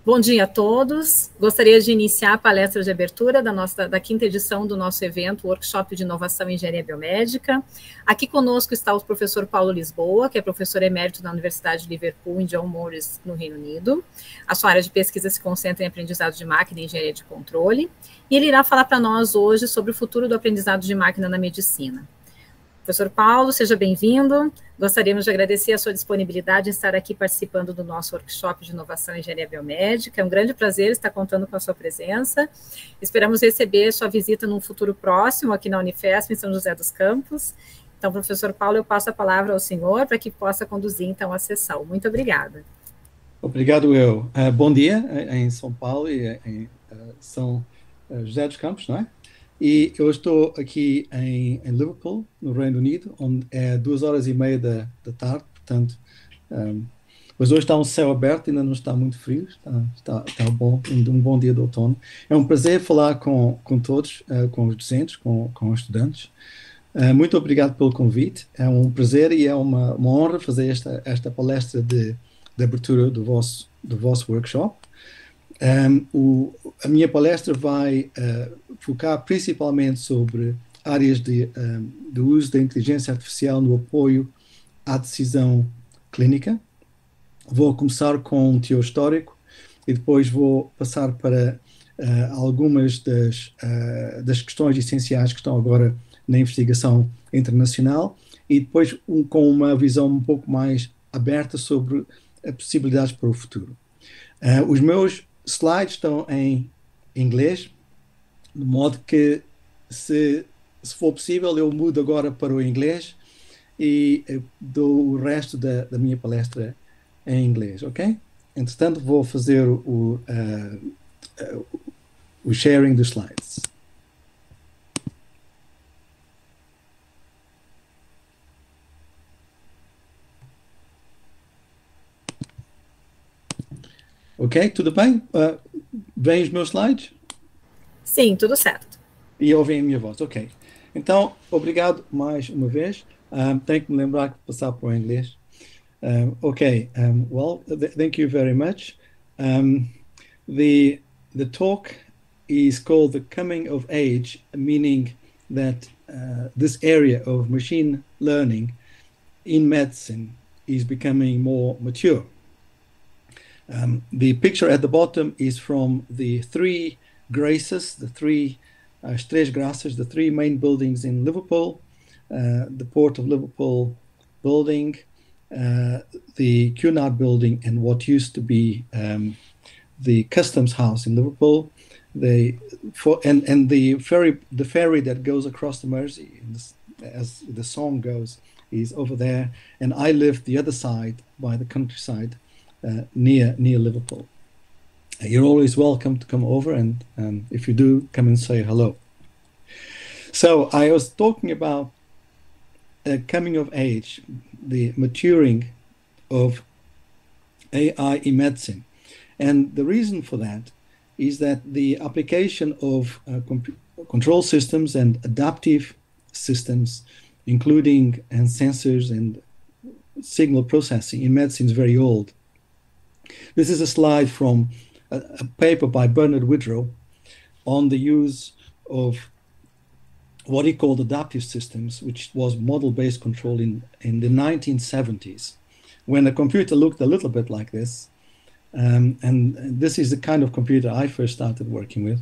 Bom dia a todos. Gostaria de iniciar a palestra de abertura da quinta edição do nosso evento, Workshop de Inovação em Engenharia Biomédica. Aqui conosco está o professor Paulo Lisboa, que é professor emérito da Universidade de Liverpool, em John Moores, no Reino Unido. A sua área de pesquisa se concentra em aprendizado de máquina e engenharia de controle. E ele irá falar para nós hoje sobre o futuro do aprendizado de máquina na medicina. Professor Paulo, seja bem-vindo. Gostaríamos de agradecer a sua disponibilidade em estar aqui participando do nosso workshop de inovação em engenharia biomédica. É um grande prazer estar contando com a sua presença. Esperamos receber sua visita num futuro próximo aqui na Unifesp, em São José dos Campos. Então, professor Paulo, eu passo a palavra ao senhor para que possa conduzir, então, a sessão. Muito obrigada. Obrigado, eu. Bom dia em São Paulo e em São José dos Campos, não é? E eu estou aqui em Liverpool, no Reino Unido, onde é 2h30 da tarde, portanto, mas hoje está um céu aberto, ainda não está muito frio, está bom, um bom dia de outono. É um prazer falar com todos, com os docentes, com os estudantes. Muito obrigado pelo convite, é um prazer e é uma honra fazer esta palestra de abertura do vosso workshop. A minha palestra vai focar principalmente sobre áreas do uso da inteligência artificial no apoio à decisão clínica. Vou começar com um teor histórico e depois vou passar para algumas das questões essenciais que estão agora na investigação internacional e depois com uma visão um pouco mais aberta sobre as possibilidades para o futuro. Os meus slides estão em inglês, de modo que, se for possível, eu mudo agora para o inglês e dou o resto da minha palestra em inglês, ok? Entretanto, vou fazer o sharing dos slides. Ok, tudo bem? Vêm os meus slides? Sim, tudo certo. E ouvem a minha voz, ok. Então, obrigado mais uma vez. Tenho que me lembrar de passar para o inglês. Well, thank you very much. The talk is called The Coming of Age, meaning that this area of machine learning in medicine is becoming more mature. The picture at the bottom is from the three graces, the as três graças, the three main buildings in Liverpool, the Port of Liverpool building, the Cunard building, and what used to be the Customs House in Liverpool, and the ferry that goes across the Mersey, as the song goes, is over there, and I live the other side by the countryside. Near Liverpool. You're always welcome to come over, and if you do, come and say hello. So I was talking about coming of age, the maturing of AI in medicine, and the reason for that is that the application of control systems and adaptive systems, including sensors and signal processing in medicine, is very old. This is a slide from a paper by Bernard Woodrow on the use of what he called adaptive systems, which was model-based control in the 1970s, when a computer looked a little bit like this. And this is the kind of computer I first started working with.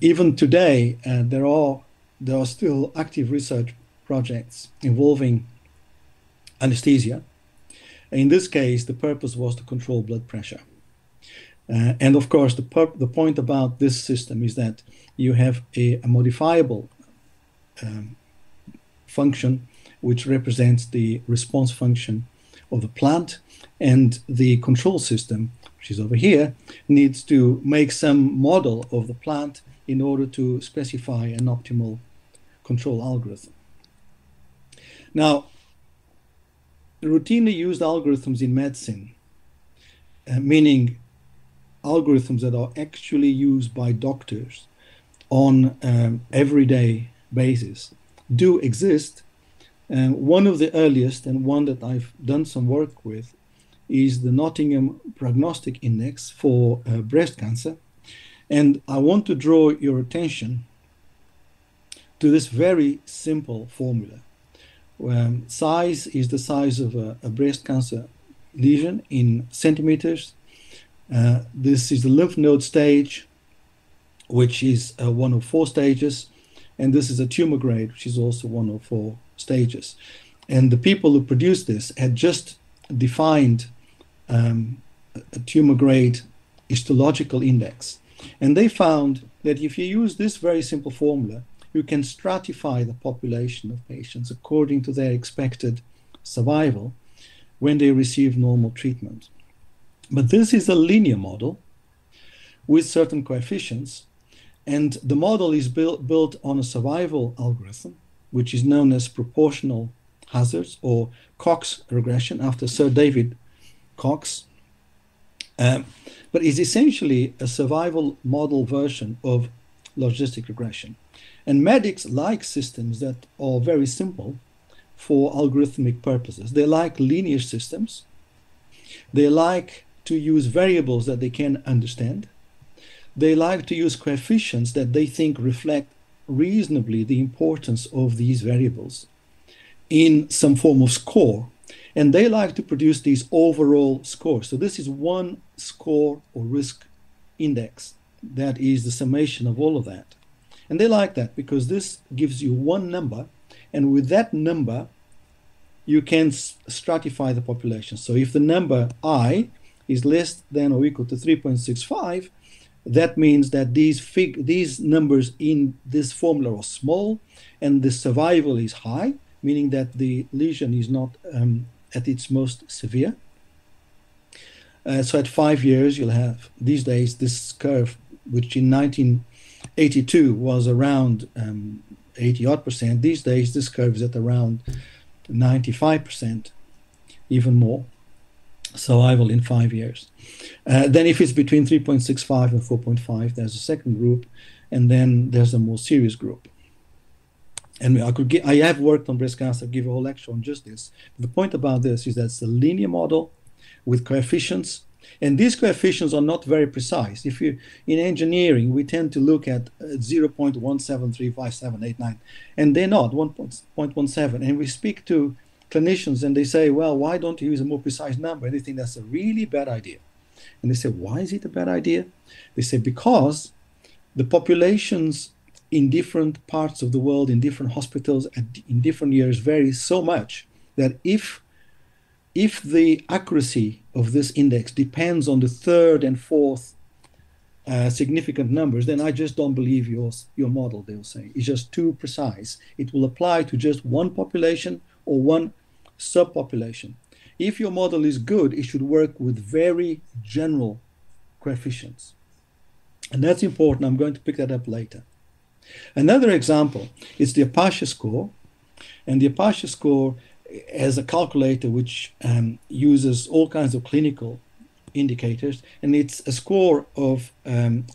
Even today, there are still active research projects involving anesthesia. In this case, the purpose was to control blood pressure. And of course, the point about this system is that you have a modifiable function which represents the response function of the plant, and the control system, which is over here, needs to make some model of the plant in order to specify an optimal control algorithm. Now, routinely used algorithms in medicine, meaning algorithms that are actually used by doctors on everyday basis, do exist. One of the earliest, and one that I've done some work with, is the Nottingham Prognostic Index for breast cancer. And I want to draw your attention to this very simple formula. Size is the size of a breast cancer lesion in centimeters. This is the lymph node stage, which is one of 4 stages. And this is a tumor grade, which is also one of 4 stages. And the people who produced this had just defined a tumor grade histological index. And they found that if you use this very simple formula, you can stratify the population of patients according to their expected survival when they receive normal treatment. But this is a linear model with certain coefficients, and the model is built on a survival algorithm, which is known as proportional hazards or Cox regression after Sir David Cox. But is essentially a survival model version of logistic regression. And medics like systems that are very simple for algorithmic purposes. They like linear systems. They like to use variables that they can understand. They like to use coefficients that they think reflect reasonably the importance of these variables in some form of score. And they like to produce these overall scores. So this is one score or risk index. That is the summation of all of that. And they like that because this gives you one number, and with that number, you can stratify the population. So if the number I is less than or equal to 3.65, that means that these numbers in this formula are small, and the survival is high, meaning that the lesion is not at its most severe. So at 5 years, you'll have, these days, this curve, which in 1982 was around 80-odd%. These days, this curve is at around 95%, even more. Survival in 5 years. Then if it's between 3.65 and 4.5, there's a second group, and then there's a more serious group. And I have worked on breast cancer, give a whole lecture on just this. The point about this is that it's a linear model with coefficients, and these coefficients are not very precise. If you in engineering, we tend to look at 0.1735789, and they're not 1.17. And we speak to clinicians and they say, well, why don't you use a more precise number? And they think that's a really bad idea. And they say, why is it a bad idea? They say, because the populations in different parts of the world, in different hospitals, in different years vary so much that if the accuracy of this index depends on the third and fourth significant numbers, then I just don't believe your model, they'll say. It's just too precise. It will apply to just one population or one subpopulation. If your model is good, it should work with very general coefficients. And that's important. I'm going to pick that up later. Another example is the Apache score. And the Apache score has a calculator which uses all kinds of clinical indicators, and it's a score of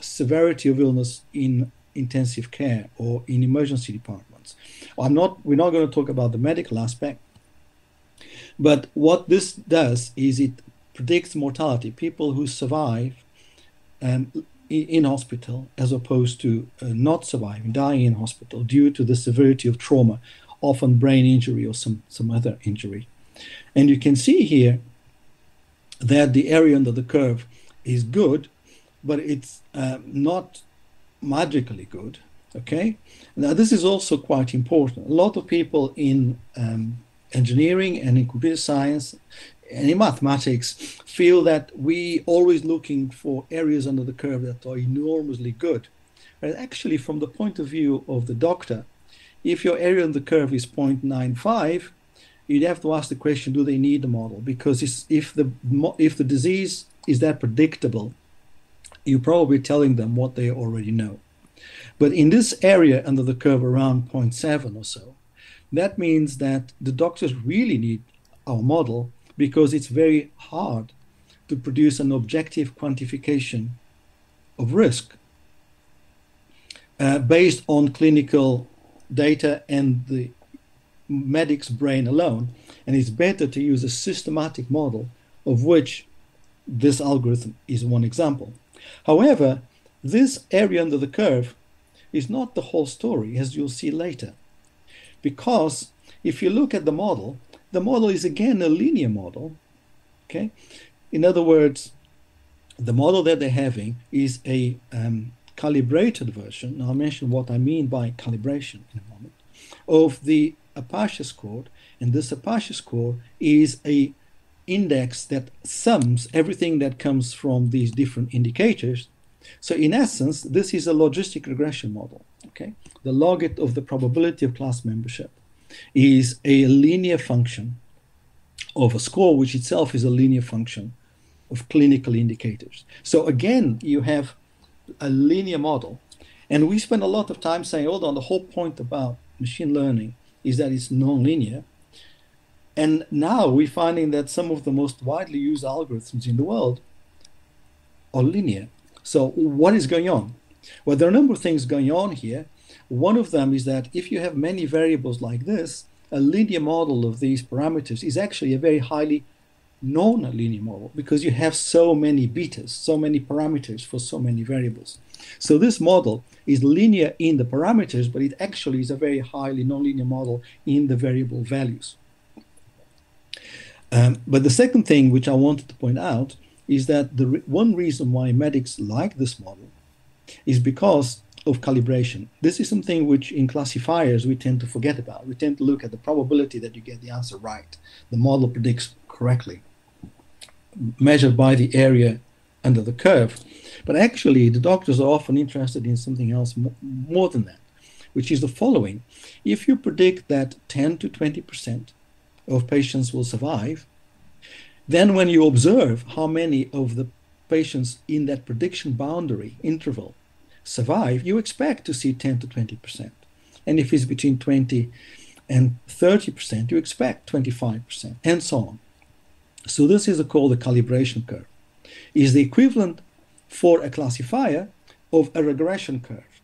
severity of illness in intensive care or in emergency departments. We're not going to talk about the medical aspect, but what this does is it predicts mortality, people who survive in hospital as opposed to not surviving, dying in hospital due to the severity of trauma, often brain injury or some other injury. And you can see here that the area under the curve is good, but it's not magically good. Okay, now this is also quite important. A lot of people in engineering and in computer science and in mathematics feel that we always looking for areas under the curve that are enormously good. But actually, from the point of view of the doctor, if your area under the curve is 0.95, you'd have to ask the question, do they need the model? Because if the disease is that predictable, you're probably telling them what they already know. But in this area under the curve around 0.7 or so, that means that the doctors really need our model because it's very hard to produce an objective quantification of risk based on clinical data and the medic's brain alone. And it's better to use a systematic model of which this algorithm is one example. However, this area under the curve is not the whole story, as you'll see later, because if you look at the model is again a linear model. Okay, in other words, the model that they're having is a calibrated version. Now, I'll mention what I mean by calibration in a moment, of the Apache score, and this Apache score is a index that sums everything that comes from these different indicators. So in essence, this is a logistic regression model. Okay, the logit of the probability of class membership is a linear function of a score, which itself is a linear function of clinical indicators. So again, you have a linear model, and we spend a lot of time saying, hold on, the whole point about machine learning is that it's non-linear. And now we're finding that some of the most widely used algorithms in the world are linear. So what is going on? Well, there are a number of things going on here. One of them is that if you have many variables like this, a linear model of these parameters is actually a very highly non-linear model, because you have so many betas, so many parameters for so many variables. So this model is linear in the parameters, but it actually is a very highly non-linear model in the variable values. But the second thing which I wanted to point out is that the one reason why medics like this model is because of calibration. This is something which in classifiers we tend to forget about. We tend to look at the probability that you get the answer right. The model predicts correctly, measured by the area under the curve. But actually, the doctors are often interested in something else more than that, which is the following. If you predict that 10 to 20% of patients will survive, then when you observe how many of the patients in that prediction boundary interval survive, you expect to see 10 to 20%. And if it's between 20 and 30%, you expect 25%, and so on. So this is called the calibration curve. Is the equivalent for a classifier of a regression curve,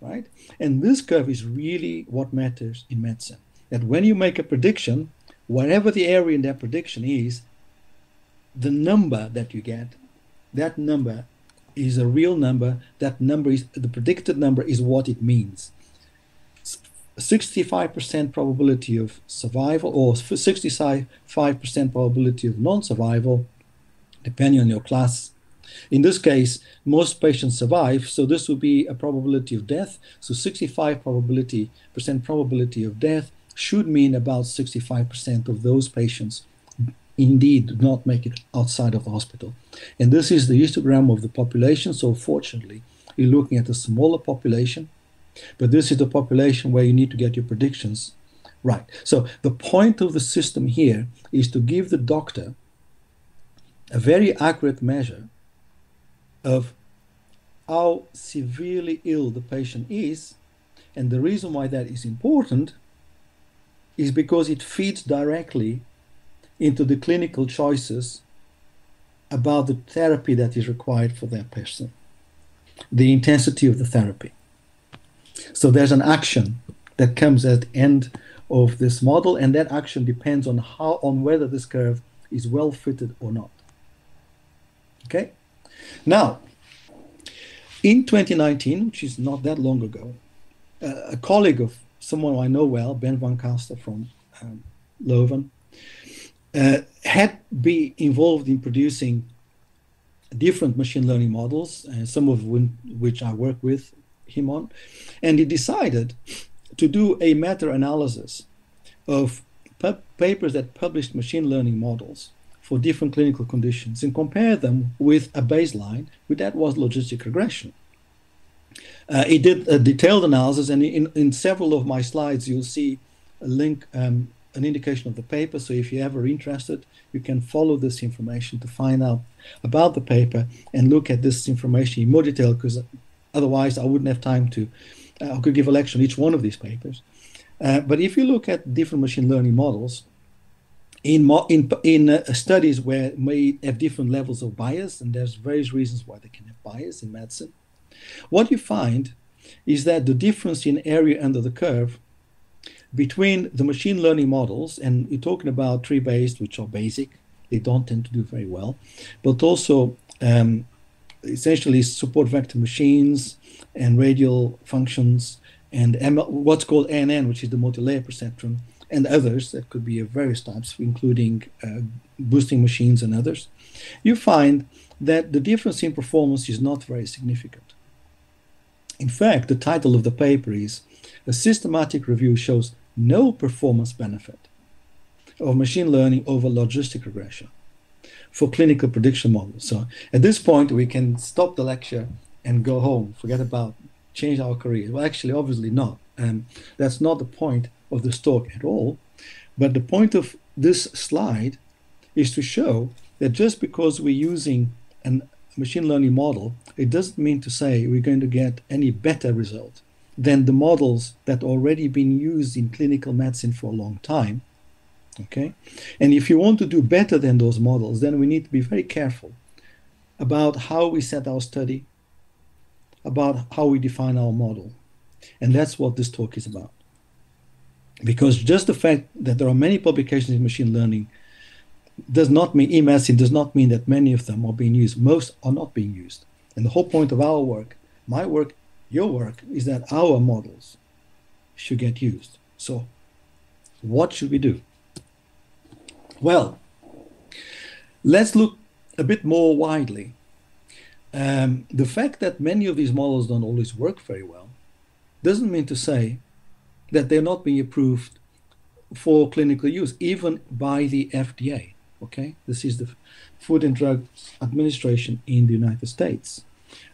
right? And this curve is really what matters in medicine. That when you make a prediction, whatever the area in that prediction is, the number that you get, that number is a real number. That number is, the predicted number is what it means. 65% probability of survival, or 65% probability of non-survival, depending on your class. In this case, most patients survive, so this would be a probability of death. So 65% probability of death should mean about 65% of those patients indeed do not make it outside of the hospital. And this is the histogram of the population. So fortunately, you're looking at a smaller population, but this is the population where you need to get your predictions right. So the point of the system here is to give the doctor a very accurate measure of how severely ill the patient is. And the reason why that is important is because it feeds directly into the clinical choices about the therapy that is required for that person, the intensity of the therapy. So there's an action that comes at the end of this model, and that action depends on whether this curve is well fitted or not. Okay? Now, in 2019, which is not that long ago, a colleague of someone I know well, Ben van Caster from Leuven, had been involved in producing different machine learning models, some of which I work with him on, and he decided to do a meta-analysis of papers that published machine learning models for different clinical conditions and compare them with a baseline, which that was logistic regression. He did a detailed analysis, and in several of my slides you'll see a link, an indication of the paper. So if you're ever interested, you can follow this information to find out about the paper and look at this information in more detail, because otherwise I wouldn't have time to, I could give a lecture on each one of these papers. But if you look at different machine learning models, in studies where it may have different levels of bias, and there's various reasons why they can have bias in medicine, what you find is that the difference in area under the curve between the machine learning models, and you're talking about tree-based, which are basic, they don't tend to do very well, but also essentially support vector machines and radial functions and what's called ANN, which is the multi-layer perceptron, and others that could be of various types, including boosting machines and others. You find that the difference in performance is not very significant. In fact, the title of the paper is "A Systematic Review Shows No Performance Benefit of Machine Learning over Logistic Regression for Clinical Prediction Models." So at this point, we can stop the lecture and go home, forget about change our careers. Well, actually, obviously not. That's not the point of this talk at all. But the point of this slide is to show that just because we're using a machine learning model, it doesn't mean to say we're going to get any better result than the models that already been used in clinical medicine for a long time. Okay, and if you want to do better than those models, then we need to be very careful about how we set our study, about how we define our model. And that's what this talk is about. Because just the fact that there are many publications in machine learning does not mean, e-medicine does not mean that many of them are being used. Most are not being used. And the whole point of our work, my work, your work, is that our models should get used. So what should we do? Well, let's look a bit more widely. The fact that many of these models don't always work very well doesn't mean to say that they're not being approved for clinical use, even by the FDA. Okay, this is the Food and Drug Administration in the United States.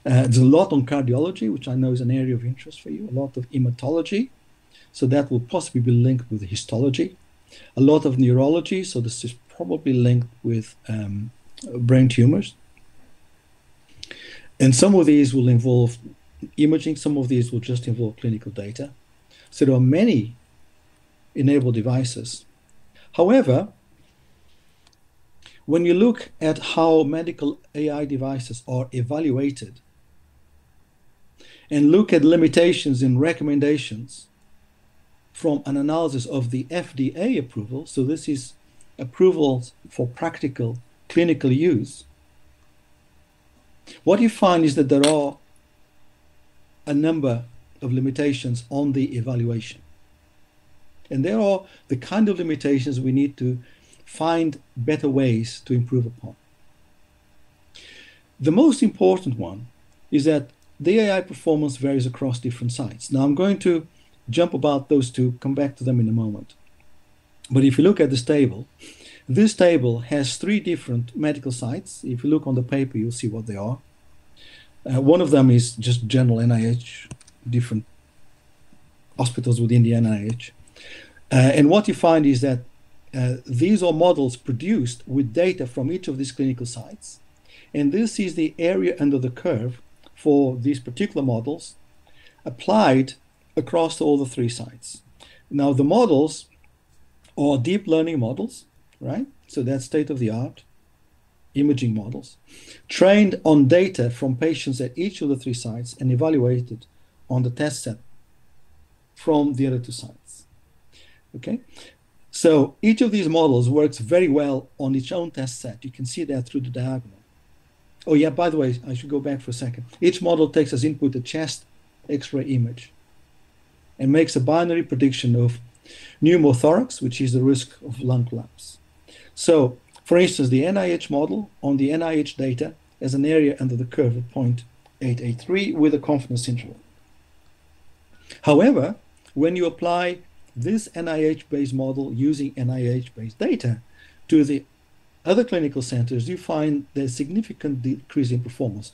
There's a lot on cardiology, which I know is an area of interest for you, a lot of hematology, so that will possibly be linked with histology, a lot of neurology, so this is probably linked with brain tumors. And some of these will involve imaging, some of these will just involve clinical data. So there are many enabled devices. However, when you look at how medical AI devices are evaluated and look at limitations and recommendations from an analysis of the FDA approval, so this is approvals for practical clinical use, what you find is that there are a number of limitations on the evaluation. And there are the kind of limitations we need to find better ways to improve upon. The most important one is that the AI performance varies across different sites. Now I'm going to jump about those two, come back to them in a moment. But if you look at this table has 3 different medical sites. If you look on the paper, you'll see what they are. One of them is just general NIH, different hospitals within the NIH. And what you find is that these are models produced with data from each of these clinical sites. And this is the area under the curve for these particular models applied across all the 3 sites. Now, the models are deep learning models, right? So that's state-of-the-art imaging models, trained on data from patients at each of the 3 sites and evaluated on the test set from the other 2 sites. Okay, so each of these models works very well on its own test set. You can see that through the diagonal. Oh yeah, by the way, I should go back for a second. Each model takes as input a chest X-ray image and makes a binary prediction of pneumothorax, which is the risk of lung collapse. So, for instance, the NIH model on the NIH data has an area under the curve of 0.883 with a confidence interval. However, when you apply this NIH-based model using NIH-based data to the other clinical centers, you find there's significant decrease in performance.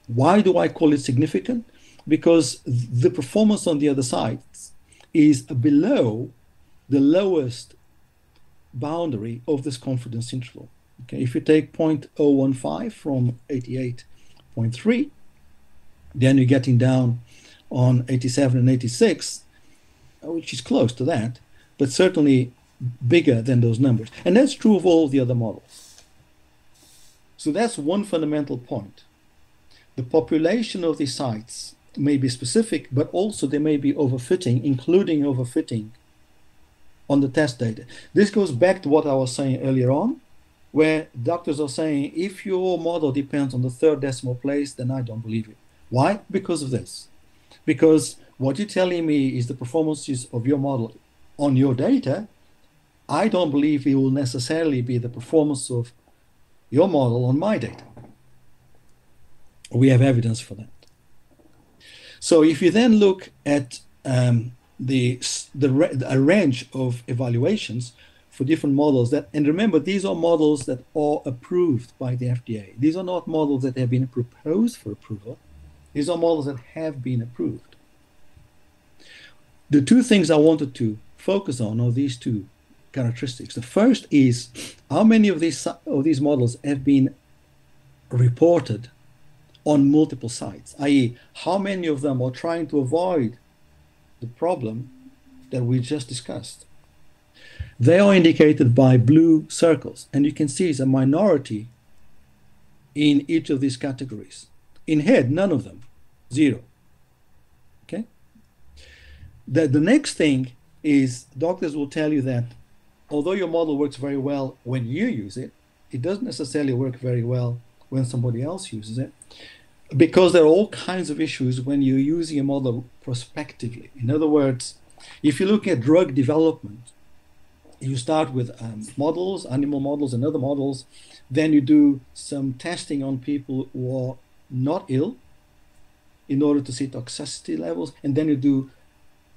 Why do I call it significant? Because the performance on the other sites is below the lowest boundary of this confidence interval. Okay, if you take 0.015 from 88.3, then you're getting down on 87 and 86, which is close to that, but certainly bigger than those numbers. And that's true of all the other models. So that's one fundamental point. The population of these sites may be specific, but also they may be overfitting, including overfitting on the test data. This goes back to what I was saying earlier on. where doctors are saying, if your model depends on the third decimal place, then I don't believe it. Why? Because of this. Because what you're telling me is the performances of your model on your data. I don't believe it will necessarily be the performance of your model on my data. We have evidence for that. So if you then look at a range of evaluations for different models, and remember, these are models that are approved by the FDA. These are not models that have been proposed for approval. These are models that have been approved. The two things I wanted to focus on are these two characteristics. The first is how many of these models have been reported on multiple sites, i.e., how many of them are trying to avoid the problem that we just discussed. They are indicated by blue circles, and you can see it's a minority in each of these categories. In head, none of them, 0. Okay. The next thing is doctors will tell you that although your model works very well when you use it, it doesn't necessarily work very well when somebody else uses it, because there are all kinds of issues when you're using a model prospectively. In other words, if you look at drug development, you start with models, animal models and other models, then you do some testing on people who are not ill in order to see toxicity levels, and then you do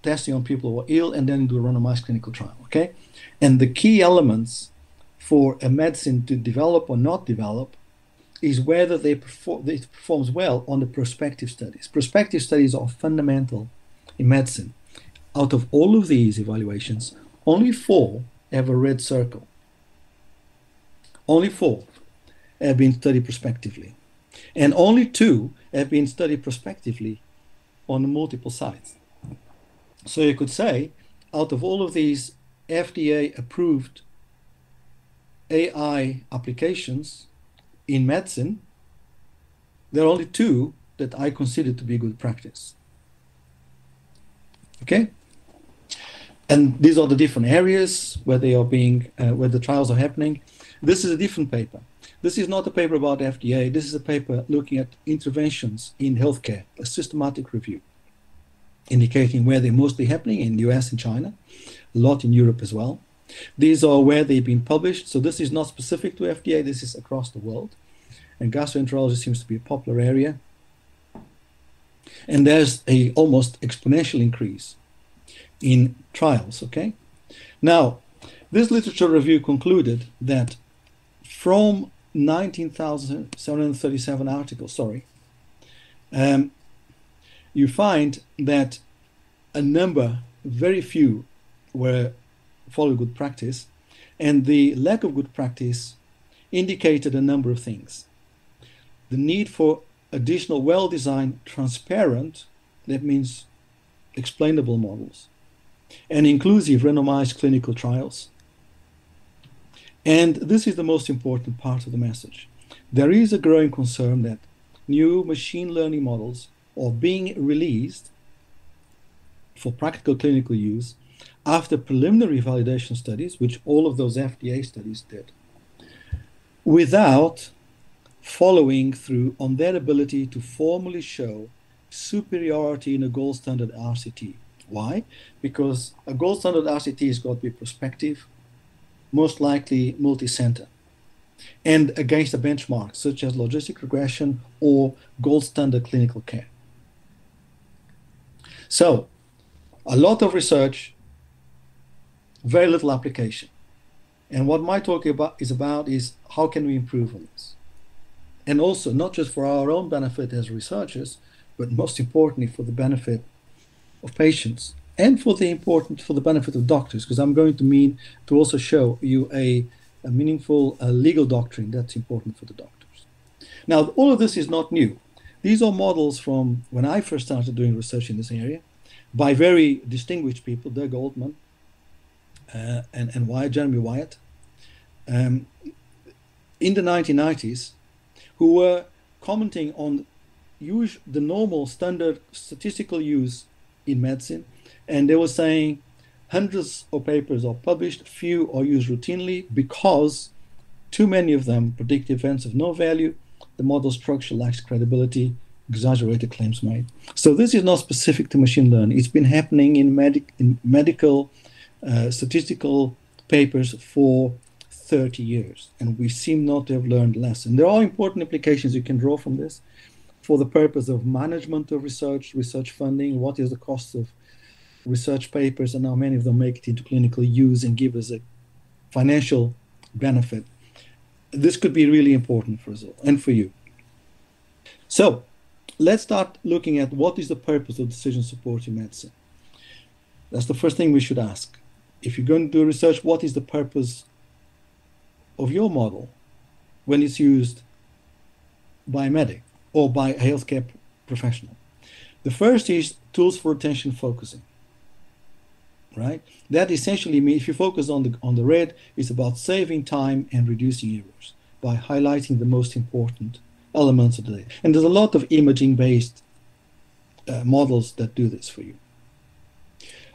testing on people who are ill, and then you do a randomized clinical trial, okay? And the key elements for a medicine to develop or not develop is whether it performs well on the prospective studies. Prospective studies are fundamental in medicine. Out of all of these evaluations, only 4 have a red circle. Only 4 have been studied prospectively. And only 2 have been studied prospectively on multiple sites. So you could say, out of all of these FDA-approved AI applications in medicine, there are only 2 that I consider to be good practice. Okay? And these are the different areas where they are being, where the trials are happening. This is a different paper. This is not a paper about FDA. This is a paper looking at interventions in healthcare, a systematic review, indicating where they're mostly happening in the US and China, a lot in Europe as well. These are where they've been published. So this is not specific to FDA. This is across the world. And gastroenterology seems to be a popular area. And there's a almost exponential increase in trials, okay? Now, this literature review concluded that from 19,737 articles, you find that a number, very few, were follow good practice, and the lack of good practice indicated a number of things. The need for additional well-designed, transparent, that means explainable models, and inclusive randomized clinical trials. And this is the most important part of the message. There is a growing concern that new machine learning models are being released for practical clinical use after preliminary validation studies, which all of those FDA studies did, without following through on their ability to formally show superiority in a gold standard RCT. Why? Because a gold standard RCT has got to be prospective, most likely multi-center, and against a benchmark such as logistic regression or gold standard clinical care. So, a lot of research, very little application. And what my talk is how can we improve on this? And also, not just for our own benefit as researchers, but most importantly for the benefit of patients and for the benefit of doctors, because I'm going to also show you a meaningful legal doctrine that's important for the doctors. Now, all of this is not new. These are models from when I first started doing research in this area by very distinguished people, Doug Altman and Jeremy Wyatt, in the 1990s, who were commenting on the normal standard statistical use in medicine, and they were saying hundreds of papers are published, few are used routinely because too many of them predict events of no value, the model structure lacks credibility, exaggerated claims made. So this is not specific to machine learning. It's been happening in medical statistical papers for 30 years, and we seem not to have learned lesson. There are important implications you can draw from this for the purpose of management of research funding, what is the cost of research papers, and how many of them make it into clinical use and give us a financial benefit. This could be really important for us all and for you. So let's start looking at what is the purpose of decision support in medicine. That's the first thing we should ask. If you're going to do research, what is the purpose of your model when it's used by a medic or by a healthcare professional? The first is tools for attention focusing, right? That essentially means if you focus on the red, it's about saving time and reducing errors by highlighting the most important elements of the data. And there's a lot of imaging-based models that do this for you.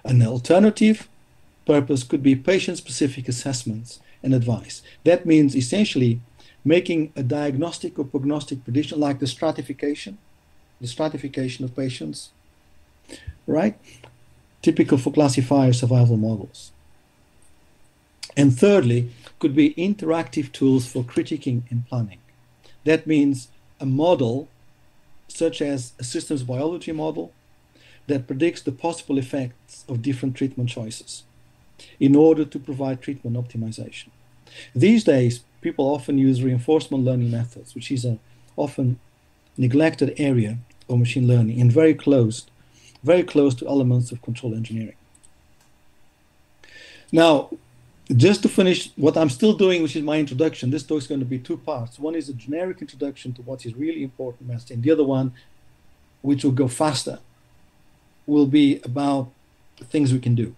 An alternative purpose could be patient-specific assessments and advice. That means essentially making a diagnostic or prognostic prediction, like the stratification of patients, right? Typical for classifier survival models. And thirdly, could be interactive tools for critiquing and planning. That means a model, such as a systems biology model, that predicts the possible effects of different treatment choices in order to provide treatment optimization. These days, people often use reinforcement learning methods, which is an often neglected area of machine learning and very close to elements of control engineering. Now, just to finish what I'm still doing, which is my introduction, this talk is going to be two parts. One is a generic introduction to what is really important in medicine. The other one, which will go faster, will be about things we can do.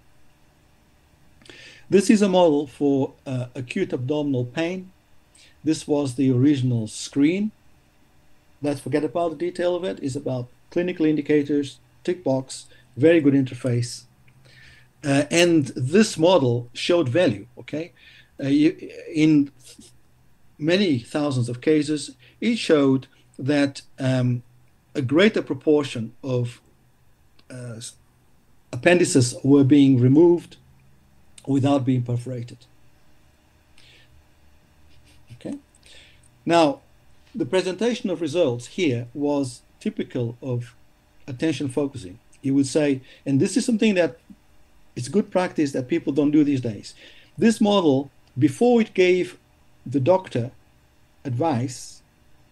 This is a model for acute abdominal pain. This was the original screen. Let's forget about the detail of it. It's about clinical indicators, tick box, very good interface. And this model showed value, okay? In many thousands of cases, it showed that a greater proportion of appendices were being removed without being perforated. Okay. Now, the presentation of results here was typical of attention focusing. You would say, and this is something that it's good practice that people don't do these days. This model, before it gave the doctor advice,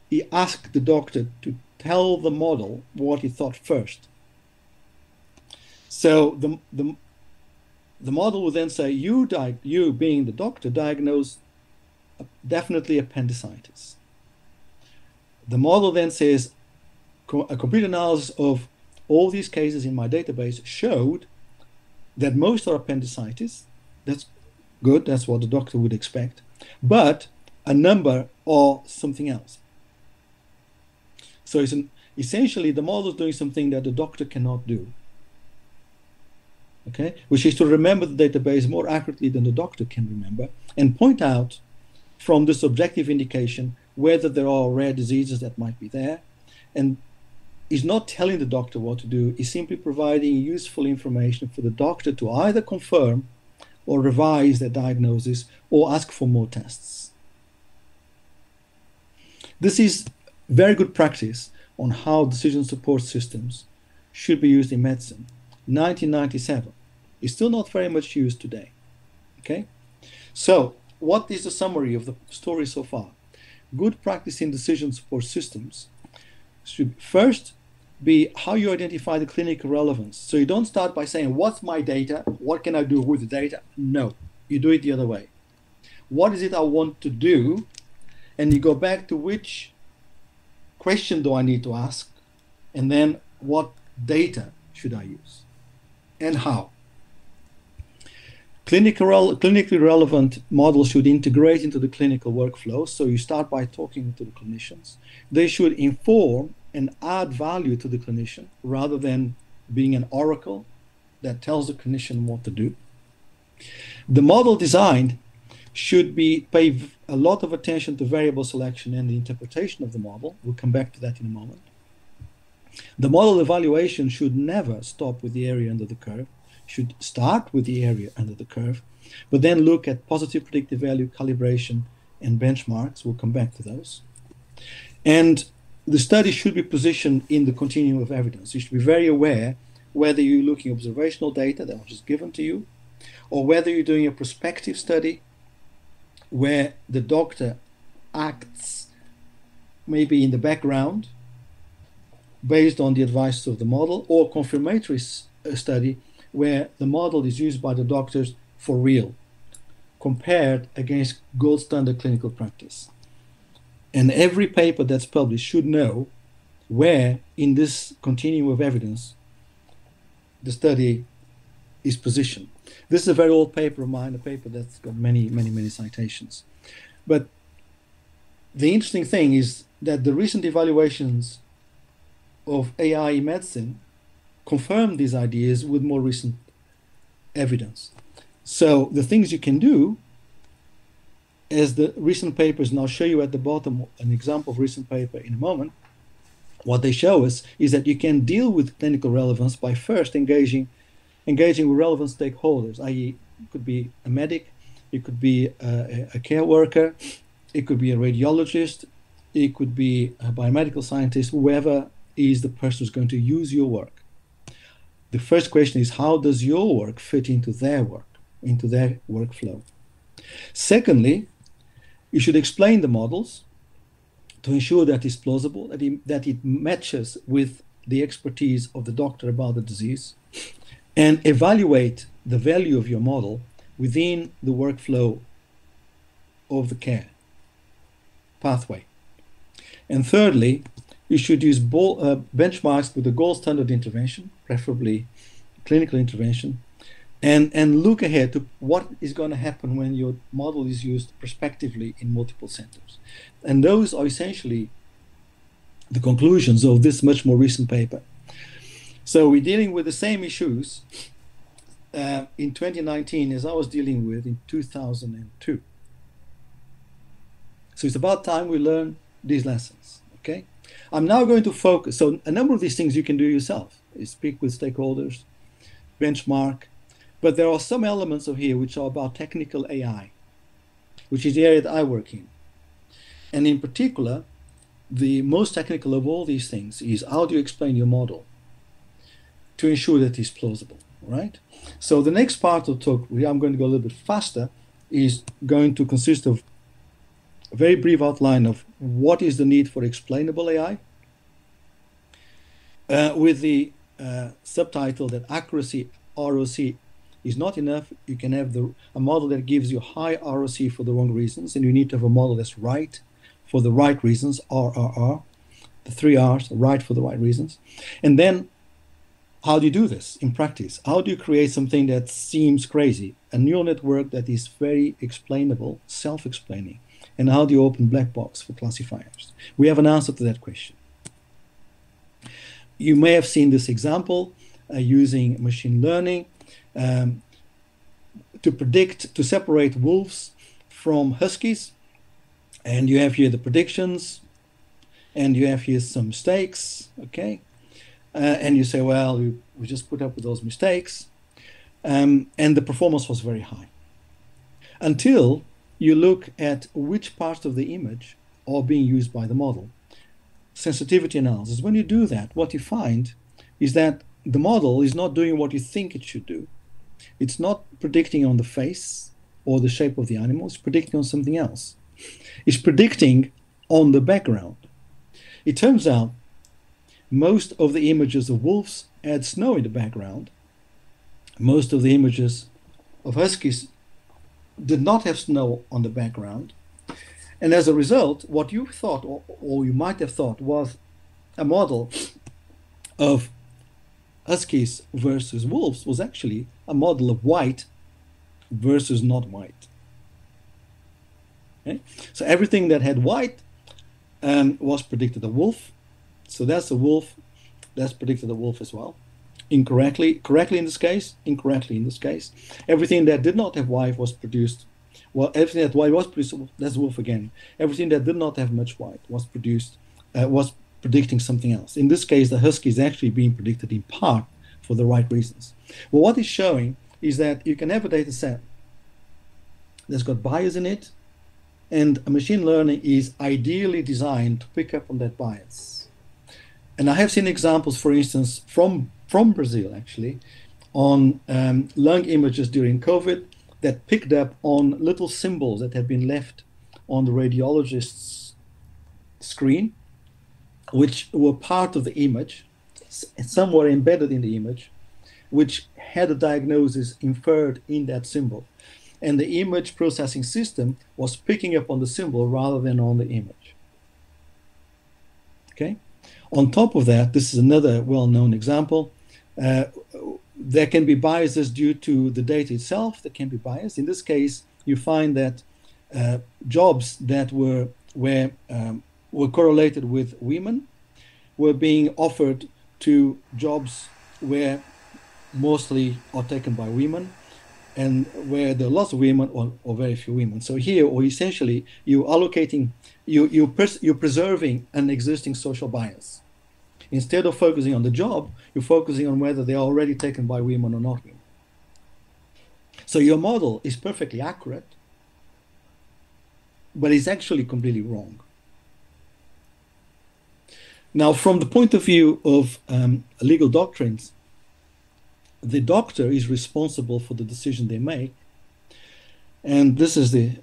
he asked the doctor to tell the model what he thought first. So the model would then say, you being the doctor, diagnose definitely appendicitis. The model then says, a computer analysis of all these cases in my database showed that most are appendicitis. That's good, that's what the doctor would expect. But a number are something else. So essentially the model is doing something that the doctor cannot do. Okay, which is to remember the database more accurately than the doctor can remember and point out from this objective indication whether there are rare diseases that might be there. And is not telling the doctor what to do, is simply providing useful information for the doctor to either confirm or revise their diagnosis or ask for more tests. This is very good practice on how decision support systems should be used in medicine. 1997 is still not very much used today. Okay, so what is the summary of the story so far? Good practice in decision support systems should first be how you identify the clinical relevance. So you don't start by saying, what's my data? What can I do with the data? No, you do it the other way. What is it I want to do? And you go back to which question do I need to ask? And then what data should I use? And how? Clinically relevant models should integrate into the clinical workflow. So you start by talking to the clinicians. They should inform and add value to the clinician rather than being an oracle that tells the clinician what to do. The model designed should pay a lot of attention to variable selection and the interpretation of the model. We'll come back to that in a moment. The model evaluation should never stop with the area under the curve, should start with the area under the curve, but then look at positive predictive value, calibration, and benchmarks. We'll come back to those. And the study should be positioned in the continuum of evidence. You should be very aware whether you're looking at observational data that was just given to you, or whether you're doing a prospective study where the doctor acts maybe in the background based on the advice of the model, or confirmatory study where the model is used by the doctors for real, compared against gold standard clinical practice. And every paper that's published should know where in this continuum of evidence the study is positioned. This is a very old paper of mine, a paper that's got many citations. But the interesting thing is that the recent evaluations of AI in medicine confirm these ideas with more recent evidence. So the things you can do, as the recent papers, and I'll show you at the bottom an example of recent paper in a moment, what they show us is that you can deal with clinical relevance by first engaging with relevant stakeholders, i.e. it could be a medic, it could be a care worker, it could be a radiologist, it could be a biomedical scientist, whoever is the person who's going to use your work. The first question is, how does your work fit into their work, into their workflow? Secondly, you should explain the models to ensure that it's plausible, that it matches with the expertise of the doctor about the disease, and evaluate the value of your model within the workflow of the care pathway. And thirdly, you should use benchmarks with the gold standard intervention, preferably clinical intervention, and look ahead to what is going to happen when your model is used prospectively in multiple centers. And those are essentially the conclusions of this much more recent paper. So we're dealing with the same issues in 2019 as I was dealing with in 2002. So it's about time we learn these lessons, okay? I'm now going to focus, so a number of these things you can do yourself. You speak with stakeholders, benchmark, but there are some elements of here which are about technical AI, which is the area that I work in. And in particular, the most technical of all these things is how do you explain your model to ensure that it's plausible, right? So the next part of the talk, I'm going to go a little bit faster, is going to consist of a very brief outline of what is the need for explainable AI, with the subtitle that accuracy, ROC, is not enough. You can have a model that gives you high ROC for the wrong reasons, and you need to have a model that's right for the right reasons, RRR, the 3 R's, right for the right reasons. And then, how do you do this in practice? How do you create something that seems crazy, a neural network that is very explainable, self-explaining? And how do you open black box for classifiers? We have an answer to that question. You may have seen this example using machine learning to separate wolves from huskies. And you have here the predictions, and you have here some mistakes, okay? And you say, well, we just put up with those mistakes. And the performance was very high. Until you look at which parts of the image are being used by the model. Sensitivity analysis. When you do that, what you find is that the model is not doing what you think it should do. It's not predicting on the face or the shape of the animal. It's predicting on something else. It's predicting on the background. It turns out most of the images of wolves had snow in the background. Most of the images of huskies did not have snow on the background. And as a result, what you thought, or you might have thought, was a model of huskies versus wolves was actually a model of white versus not white. Okay? So everything that had white was predicted a wolf. So that's a wolf. That's predicted a wolf as well. Correctly in this case, incorrectly in this case. Everything that did not have white was produced Well, everything that white was produced, that's wolf again. Everything that did not have much white was produced, was predicting something else. In this case, the husky is actually being predicted in part for the right reasons. Well, what it's showing is that you can have a data set that's got bias in it, and a machine learning is ideally designed to pick up on that bias. And I have seen examples, for instance, from Brazil, actually, on lung images during COVID that picked up on little symbols that had been left on the radiologist's screen, which were part of the image, some were embedded in the image, which had a diagnosis inferred in that symbol. And the image processing system was picking up on the symbol rather than on the image. Okay. On top of that, this is another well-known example. There can be biases due to the data itself. There can be bias. In this case, you find that jobs that were correlated with women were being offered to jobs where mostly are taken by women, and where there are lots of women or very few women. So here, or essentially, you're allocating, you're preserving an existing social bias. Instead of focusing on the job, you're focusing on whether they are already taken by women or not women. So your model is perfectly accurate, but it's actually completely wrong. Now, from the point of view of legal doctrines, the doctor is responsible for the decision they make, and this is the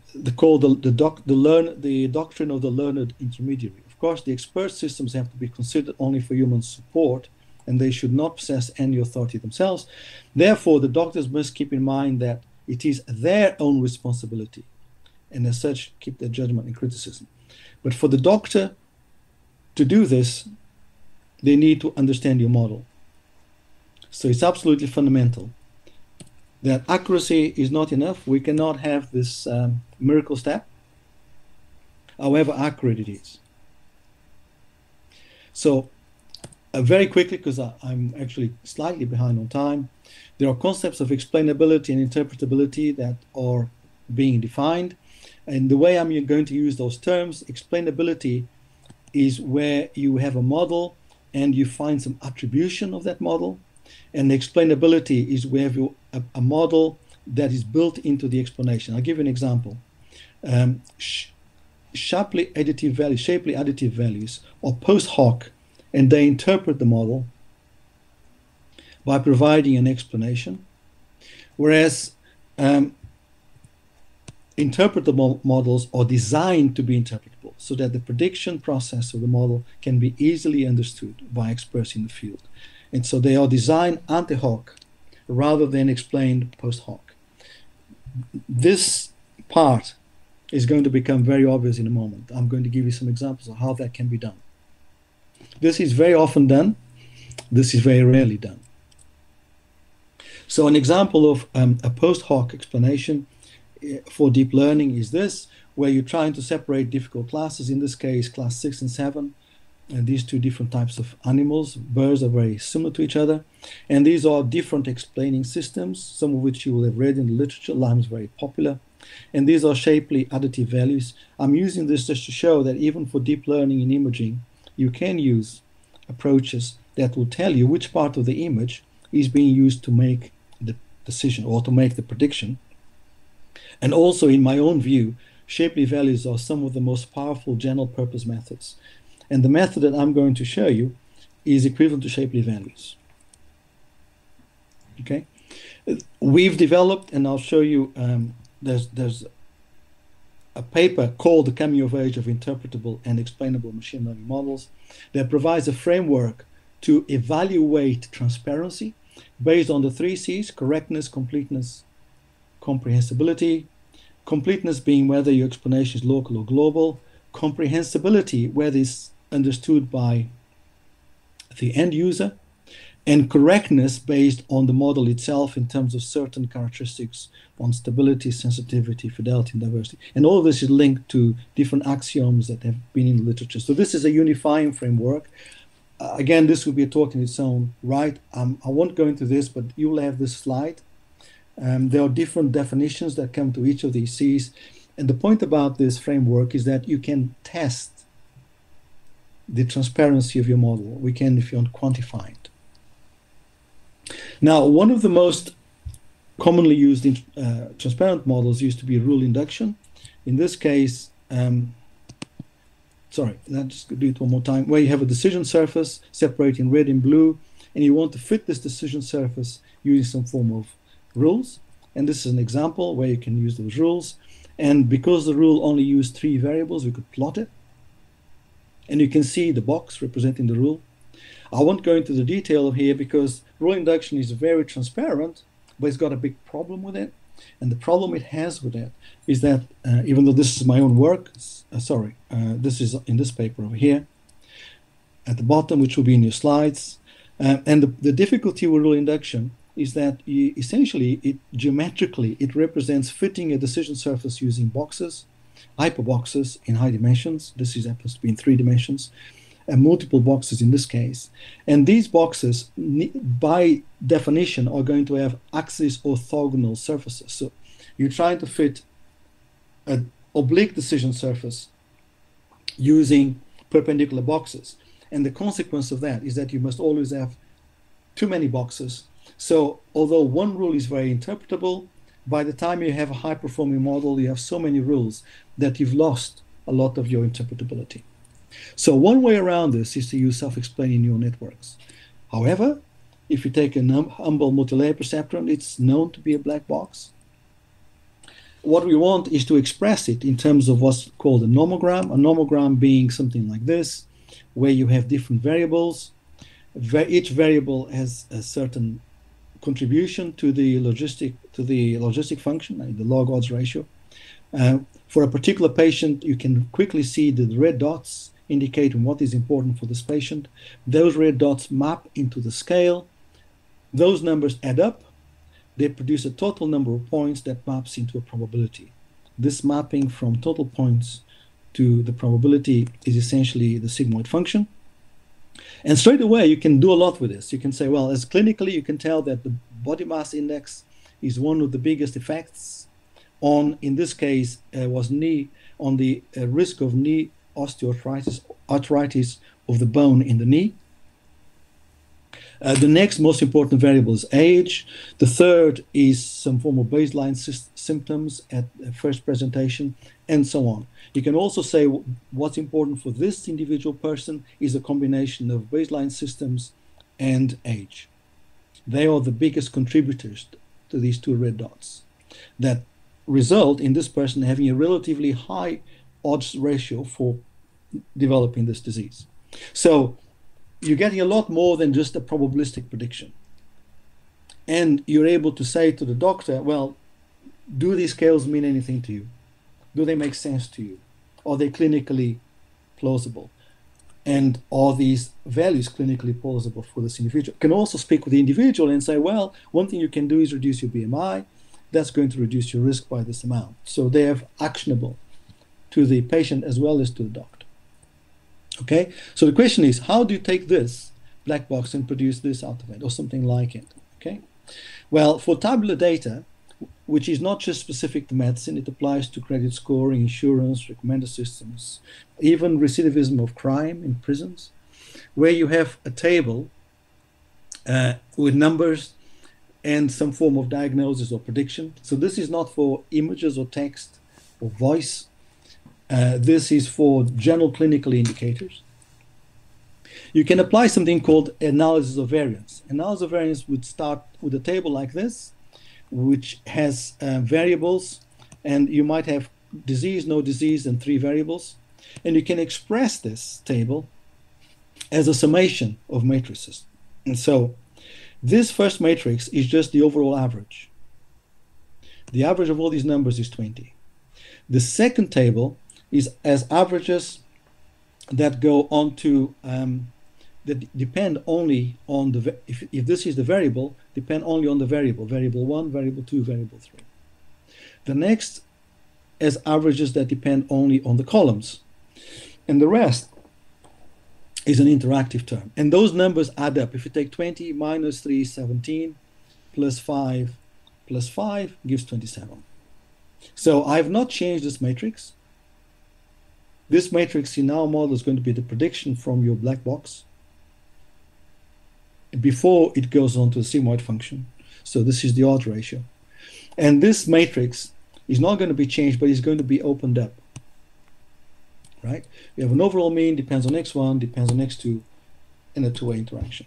doctrine of the learned intermediary. Of course, the expert systems have to be considered only for human support, and they should not possess any authority themselves. Therefore, the doctors must keep in mind that it is their own responsibility, and as such, keep their judgment and criticism. But for the doctor to do this, they need to understand your model. So it's absolutely fundamental that accuracy is not enough. We cannot have this miracle step, however accurate it is. So very quickly, because I'm actually slightly behind on time, there are concepts of explainability and interpretability that are being defined. And the way I'm going to use those terms, explainability is where you have a model and you find some attribution of that model. And explainability is where you have a model that is built into the explanation. I'll give you an example. Shapely additive values are post hoc, and they interpret the model by providing an explanation, whereas interpretable models are designed to be interpretable so that the prediction process of the model can be easily understood by experts in the field. And so they are designed ante hoc rather than explained post hoc. This part is going to become very obvious in a moment. I'm going to give you some examples of how that can be done. This is very often done. This is very rarely done. So an example of a post hoc explanation for deep learning is this, where you're trying to separate difficult classes, in this case class 6 and 7, and these two different types of animals. Birds are very similar to each other, and these are different explaining systems, some of which you will have read in the literature. Lime is very popular, and these are Shapley additive values. I'm using this just to show that even for deep learning in imaging, you can use approaches that will tell you which part of the image is being used to make the decision or to make the prediction. And also, in my own view, Shapley values are some of the most powerful general purpose methods. And the method that I'm going to show you is equivalent to Shapley values. Okay, we've developed, and I'll show you, there's a paper called The Coming of Age of Interpretable and Explainable Machine Learning Models that provides a framework to evaluate transparency based on the 3 C's: correctness, completeness, comprehensibility. Completeness being whether your explanation is local or global. Comprehensibility, whether it's understood by the end user. And correctness based on the model itself in terms of certain characteristics on stability, sensitivity, fidelity, and diversity. And all of this is linked to different axioms that have been in the literature. So this is a unifying framework. Again, this will be a talk in its own right. I won't go into this, but you will have this slide. There are different definitions that come to each of these C's. And the point about this framework is that you can test the transparency of your model. We can, if you want, quantify it. Now, one of the most commonly used transparent models used to be rule induction. In this case, sorry, let's just do it one more time, where you have a decision surface separating red and blue, and you want to fit this decision surface using some form of rules. And this is an example where you can use those rules. And because the rule only used 3 variables, we could plot it. And you can see the box representing the rule. I won't go into the detail here because rule induction is very transparent, but it's got a big problem with it. And the problem it has with it is that even though this is my own work, this is in this paper over here at the bottom, which will be in your slides. And the difficulty with rule induction is that geometrically, it represents fitting a decision surface using boxes, hyperboxes in high dimensions. This happens to be in 3 dimensions, and multiple boxes in this case. And these boxes, by definition, are going to have axis orthogonal surfaces. So you're trying to fit an oblique decision surface using perpendicular boxes. And the consequence of that is that you must always have too many boxes. So although one rule is very interpretable, by the time you have a high-performing model, you have so many rules that you've lost a lot of your interpretability. So one way around this is to use self-explaining neural networks. However, if you take a humble multilayer perceptron, it's known to be a black box. What we want is to express it in terms of what's called a nomogram. A nomogram being something like this, where you have different variables. Each variable has a certain contribution to the logistic function, the log odds ratio. For a particular patient, you can quickly see the red dots indicating what is important for this patient. Those red dots map into the scale. Those numbers add up. They produce a total number of points that maps into a probability. This mapping from total points to the probability is essentially the sigmoid function. And straight away, you can do a lot with this. You can say, well, as clinically, you can tell that the body mass index is one of the biggest effects on, in this case, was knee, on the risk of knee osteoarthritis of the bone in the knee. The next most important variable is age. The third is some form of baseline symptoms at first presentation, and so on. You can also say what's important for this individual person is a combination of baseline systems and age. They are the biggest contributors to these 2 red dots that result in this person having a relatively high odds ratio for developing this disease. So you're getting a lot more than just a probabilistic prediction. And you're able to say to the doctor, well, do these scales mean anything to you? Do they make sense to you? Are they clinically plausible? And are these values clinically plausible for this individual? You can also speak with the individual and say, well, one thing you can do is reduce your BMI. That's going to reduce your risk by this amount. So they are actionable to the patient as well as to the doctor. Okay, so the question is, how do you take this black box and produce this out of it, or something like it? Okay, well, for tabular data, which is not just specific to medicine, it applies to credit scoring, insurance, recommender systems, even recidivism of crime in prisons, where you have a table with numbers and some form of diagnosis or prediction. So this is not for images or text or voice. This is for general clinical indicators. You can apply something called analysis of variance. Analysis of variance would start with a table like this, which has variables, and you might have disease, no disease, and 3 variables. And you can express this table as a summation of matrices. And so this first matrix is just the overall average. The average of all these numbers is 20. The second table is as averages that go on to that depend only on the if this is the variable, depend only on the variable 1, variable 2, variable 3. The next as averages that depend only on the columns, and the rest is an interactive term, and those numbers add up. If you take 20 minus 3 is 17, plus 5 plus 5 gives 27. So I've not changed this matrix. This matrix in our model is going to be the prediction from your black box before it goes on to the sigmoid function. So this is the odds ratio. And this matrix is not going to be changed, but it's going to be opened up. Right? We have an overall mean, depends on x1, depends on x2, in a two-way interaction.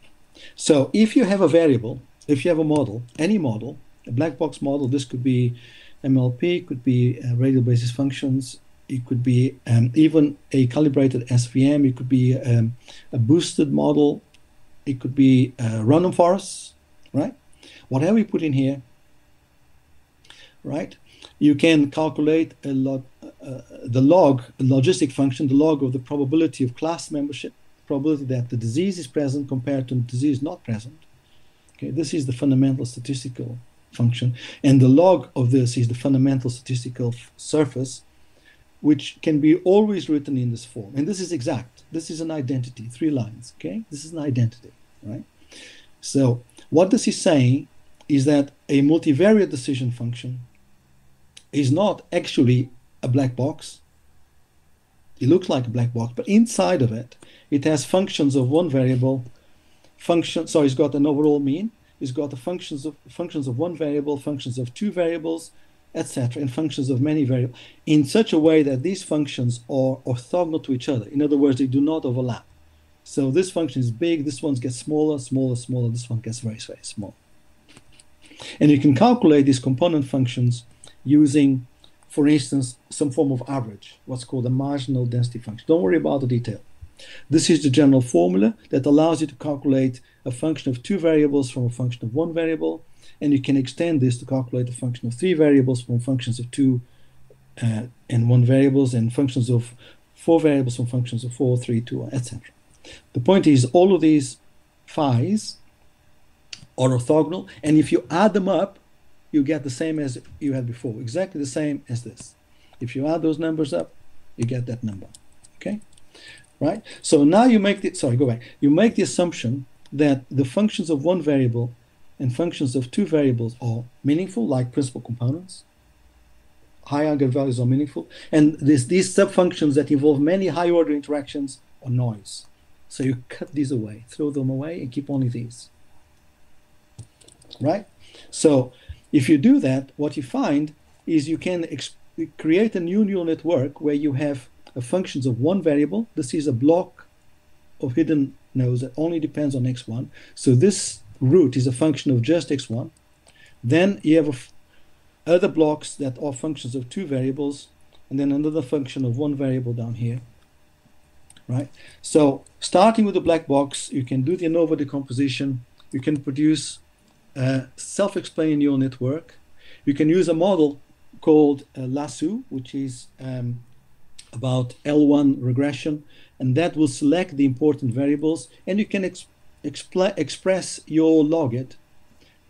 So if you have a variable, if you have a model, any model, a black box model, this could be MLP, could be radial basis functions, it could be even a calibrated SVM, it could be a boosted model, it could be random forests, right? Whatever you put in here, right? You can calculate the log, the logistic function, the log of the probability of class membership, probability that the disease is present compared to the disease not present. Okay, this is the fundamental statistical function, and the log of this is the fundamental statistical surface, which can be always written in this form. And this is exact. This is an identity, 3 lines. Okay, this is an identity, right? So what this is saying is that a multivariate decision function is not actually a black box. It looks like a black box, but inside of it, it has functions of one variable, so it's got an overall mean, it's got the functions of one variable, functions of 2 variables, etc., and functions of many variables, in such a way that these functions are orthogonal to each other. In other words, they do not overlap. So this function is big, this one gets smaller, smaller, smaller, this one gets very, very small. And you can calculate these component functions using, for instance, some form of average, what's called a marginal density function. Don't worry about the detail. This is the general formula that allows you to calculate a function of 2 variables from a function of 1 variable, and you can extend this to calculate a function of 3 variables from functions of 2 and 1 variables, and functions of 4 variables from functions of 4, 3, 2, etc. The point is, all of these phi's are orthogonal, and if you add them up, you get the same as you had before, exactly the same as this. If you add those numbers up, you get that number. Okay, right? So now you make the, sorry, go back. You make the assumption that the functions of 1 variable and functions of 2 variables are meaningful, like principal components. High eigenvalues are meaningful, and these subfunctions that involve many high-order interactions are noise. So you cut these away, throw them away, and keep only these. Right? So if you do that, what you find is you can create a new neural network where you have functions of 1 variable. This is a block of hidden nodes that only depends on x1. So this root is a function of just x1. Then you have other blocks that are functions of 2 variables, and then another function of 1 variable down here. Right? So starting with the black box, you can do the ANOVA decomposition. You can produce a self-explaining neural network. You can use a model called LASSO, which is about L1 regression, and that will select the important variables, and you can express your logit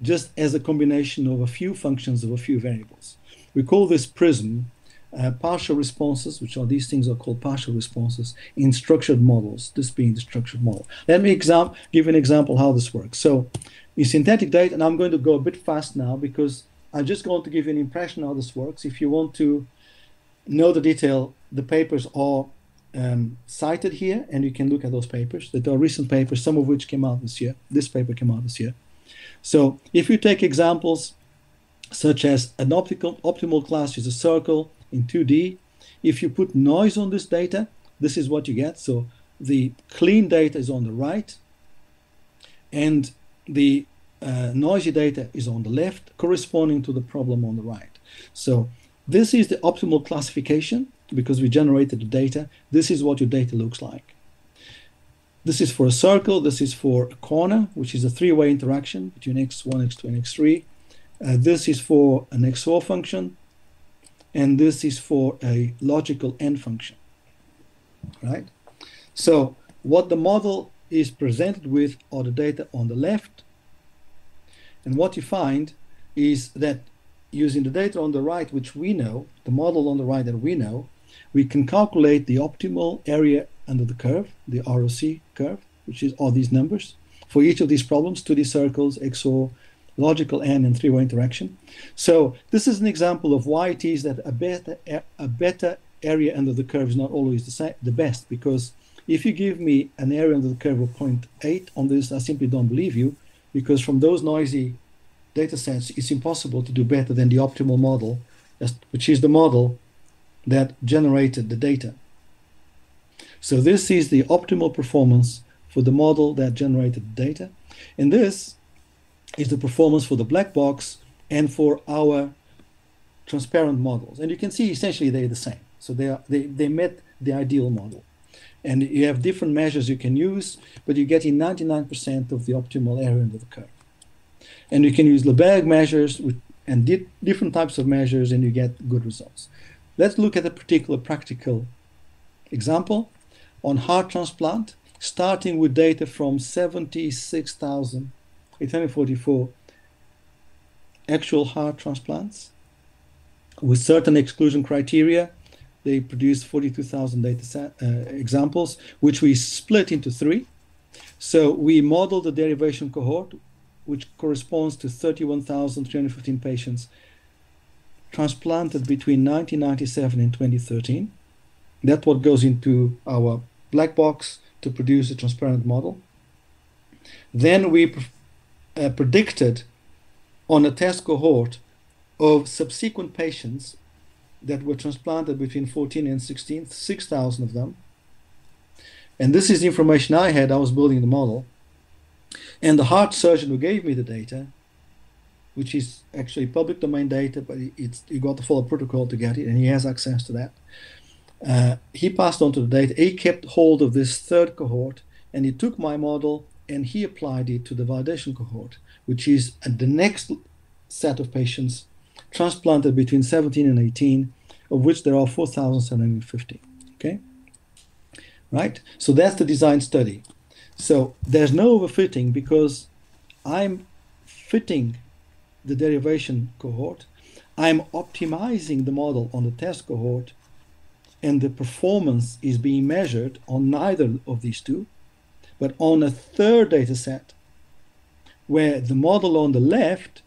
just as a combination of a few functions of a few variables. We call this PRISM, partial responses, which are these things are called partial responses in structured models, this being the structured model. Let me give an example how this works. So in synthetic data, and I'm going to go a bit fast now because I'm just going to give you an impression how this works. If you want to know the detail, the papers are cited here, and you can look at those papers. There are recent papers, some of which came out this year. This paper came out this year. So if you take examples such as an optimal class is a circle in 2D, if you put noise on this data, this is what you get. So the clean data is on the right, and the noisy data is on the left, corresponding to the problem on the right. So this is the optimal classification because we generated the data. This is what your data looks like. This is for a circle. This is for a corner, which is a 3-way interaction between x1, x2, and x3. This is for an XOR function, and this is for a logical AND function, right? So what the model is presented with are the data on the left, and what you find is that using the data on the right, which we know, the model on the right that we know, we can calculate the optimal area under the curve, the ROC curve, which is all these numbers, for each of these problems, 2D circles, XOR, logical and three-way interaction. So this is an example of why it is that a better area under the curve is not always the best, because if you give me an area under the curve of 0.8 on this, I simply don't believe you, because from those noisy data sets, it's impossible to do better than the optimal model, which is the model that generated the data. So this is the optimal performance for the model that generated the data. And this is the performance for the black box and for our transparent models. And you can see essentially they're the same. So they met the ideal model. And you have different measures you can use, but you're getting 99% of the optimal area under the curve. And you can use Lebesgue measures and different types of measures, and you get good results. Let's look at a particular practical example on heart transplant, starting with data from 76,844 actual heart transplants with certain exclusion criteria. They produced 42,000 data examples, which we split into 3. So we modeled the derivation cohort, which corresponds to 31,315 patients transplanted between 1997 and 2013. That's what goes into our black box to produce a transparent model. Then we predicted on a test cohort of subsequent patients that were transplanted between 14 and 16, 6,000 of them. And this is the information I had. I was building the model. And the heart surgeon who gave me the data, which is actually public domain data, but you got to follow protocol to get it, and he has access to that. He passed on to the data. He kept hold of this third cohort, and he took my model and he applied it to the validation cohort, which is the next set of patients transplanted between 17 and 18, of which there are 4,750. Okay, right? So that's the design study. So there's no overfitting because I'm fitting the derivation cohort. I'm optimizing the model on the test cohort, and the performance is being measured on neither of these two, but on a third data set where the model on the left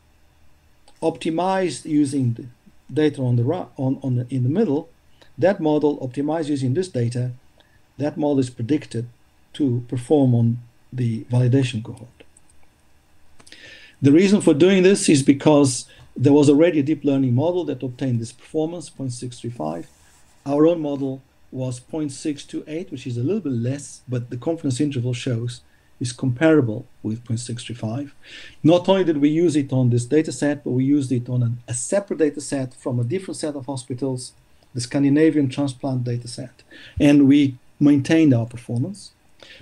optimized using the data on the right, in the middle. That model optimized using this data. That model is predicted to perform on the validation cohort. The reason for doing this is because there was already a deep learning model that obtained this performance, 0.635. Our own model was 0.628, which is a little bit less, but the confidence interval shows is comparable with 0.635. Not only did we use it on this data set, but we used it on a separate data set from a different set of hospitals, the Scandinavian transplant data set, and we maintained our performance.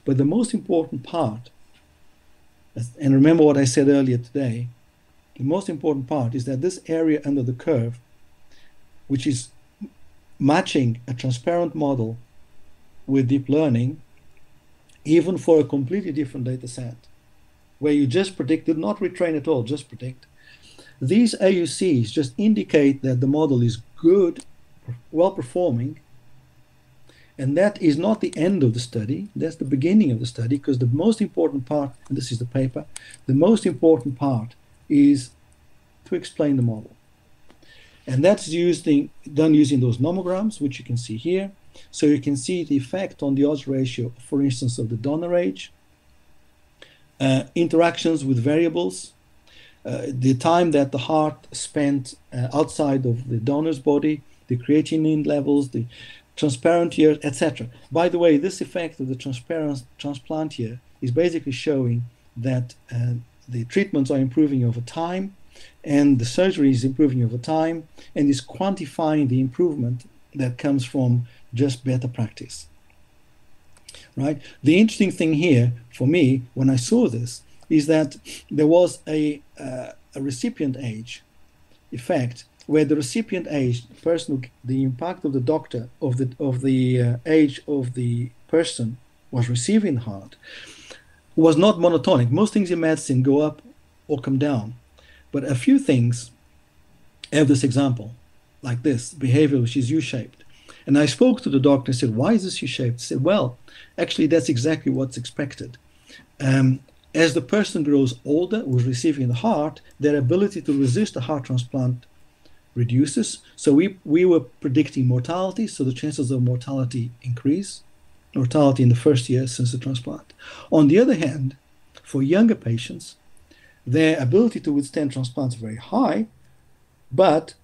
But the most important part, and remember what I said earlier today, the most important part is that this area under the curve, which is matching a transparent model with deep learning, even for a completely different data set, where you just predicted, not retrain at all, just predict. These AUCs just indicate that the model is good, well performing, and that is not the end of the study, that's the beginning of the study, because the most important part, and this is the paper, the most important part is to explain the model. And that's done using those nomograms, which you can see here. So you can see the effect on the odds ratio, for instance, of the donor age, interactions with variables, the time that the heart spent outside of the donor's body, the creatinine levels, the transparent year, etc. By the way, this effect of the transparent transplant year is basically showing that the treatments are improving over time, and the surgery is improving over time, and is quantifying the improvement that comes from just better practice, right? The interesting thing here for me when I saw this is that there was a recipient age effect, where the recipient age, the impact of the doctor of the age of the person was receiving the heart, was not monotonic. Most things in medicine go up or come down, but a few things have this example, like this behavior, which is U-shaped. And I spoke to the doctor and said, why is this U-shaped? He said, well, actually, that's exactly what's expected. as the person grows older who's receiving the heart, their ability to resist a heart transplant reduces. So we were predicting mortality, so the chances of mortality increase, mortality in the first year since the transplant. On the other hand, for younger patients, their ability to withstand transplants is very high, but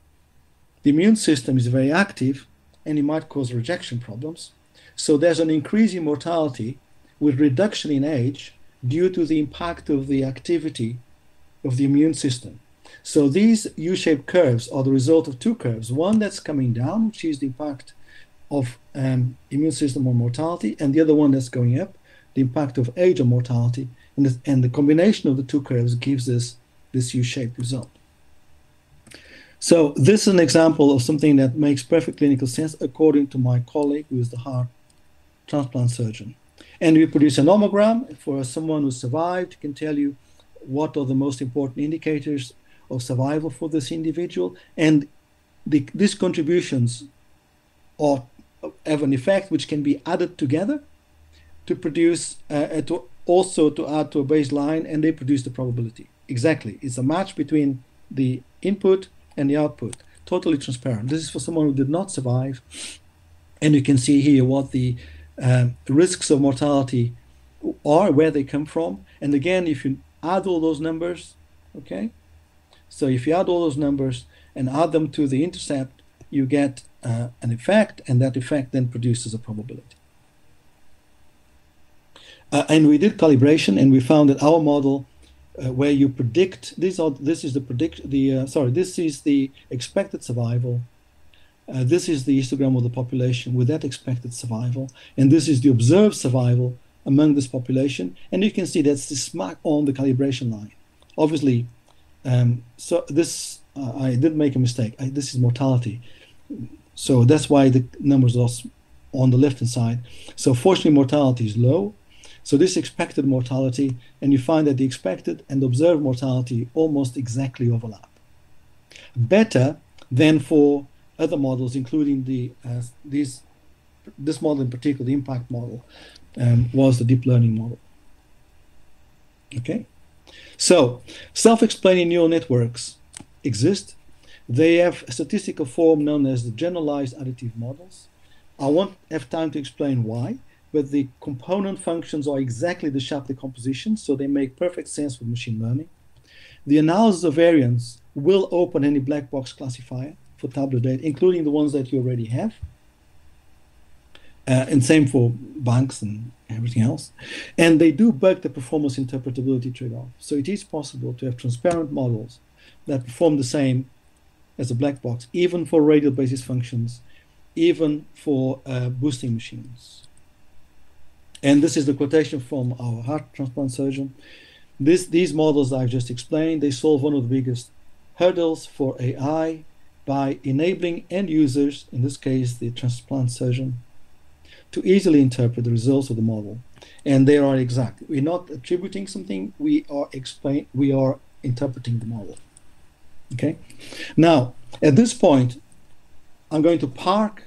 the immune system is very active and it might cause rejection problems. So there's an increase in mortality with reduction in age due to the impact of the activity of the immune system. So these U-shaped curves are the result of two curves. One that's coming down, which is the impact of immune system on mortality, and the other one that's going up, the impact of age on mortality. And the combination of the two curves gives us this U-shaped result. So this is an example of something that makes perfect clinical sense according to my colleague, who is the heart transplant surgeon. And we produce a nomogram for someone who survived, can tell you what are the most important indicators of survival for this individual. And these contributions have an effect which can be added together to produce, to add to a baseline, and they produce the probability. Exactly. It's a match between the input and the output. Totally transparent. This is for someone who did not survive. And you can see here what the risks of mortality are, where they come from. And again, if you add all those numbers, okay? So if you add all those numbers and add them to the intercept, you get an effect, and that effect then produces a probability. And we did calibration, and we found that our model, where you predict, this is the expected survival. This is the histogram of the population with that expected survival, and this is the observed survival among this population. And you can see that's the smack on the calibration line. Obviously, so this I did make a mistake. This is mortality, so that's why the numbers are on the left-hand side. So fortunately, mortality is low. So this expected mortality, and you find that the expected and observed mortality almost exactly overlap. Better than for other models, including this model in particular, the impact model, was the deep learning model. Okay, so self-explaining neural networks exist. They have a statistical form known as the generalized additive models. I won't have time to explain why, but the component functions are exactly the Shapley composition, so they make perfect sense with machine learning. The analysis of variance will open any black box classifier for tabular data, including the ones that you already have. And same for banks and everything else. And they do bug the performance interpretability trade-off. So it is possible to have transparent models that perform the same as a black box, even for radial basis functions, even for boosting machines. And this is the quotation from our heart transplant surgeon. These models I've just explained, they solve one of the biggest hurdles for AI by enabling end users, in this case the transplant surgeon, to easily interpret the results of the model. And they are exact. We're not attributing something, we are interpreting the model. Okay? Now, at this point, I'm going to park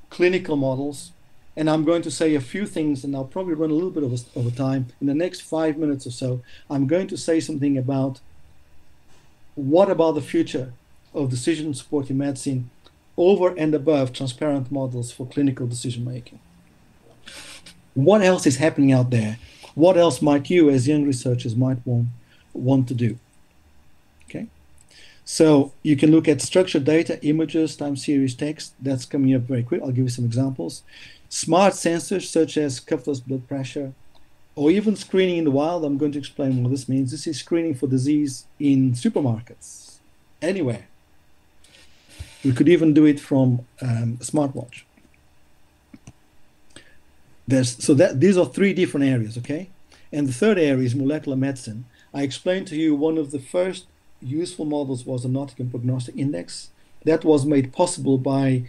clinical models, and I'm going to say a few things, and I'll probably run a little bit over time. In the next 5 minutes or so, I'm going to say something about what about the future of decision support in medicine over and above transparent models for clinical decision making. What else is happening out there? What else might you, as young researchers, might want to do? Okay, so you can look at structured data, images, time series text. That's coming up very quick. I'll give you some examples. Smart sensors such as cuffless blood pressure, or even screening in the wild. I'm going to explain what this means. This is screening for disease in supermarkets, anywhere. We could even do it from a smartwatch. These are three different areas, okay? And the third area is molecular medicine. I explained to you one of the first useful models was the Nottingham Prognostic Index. That was made possible by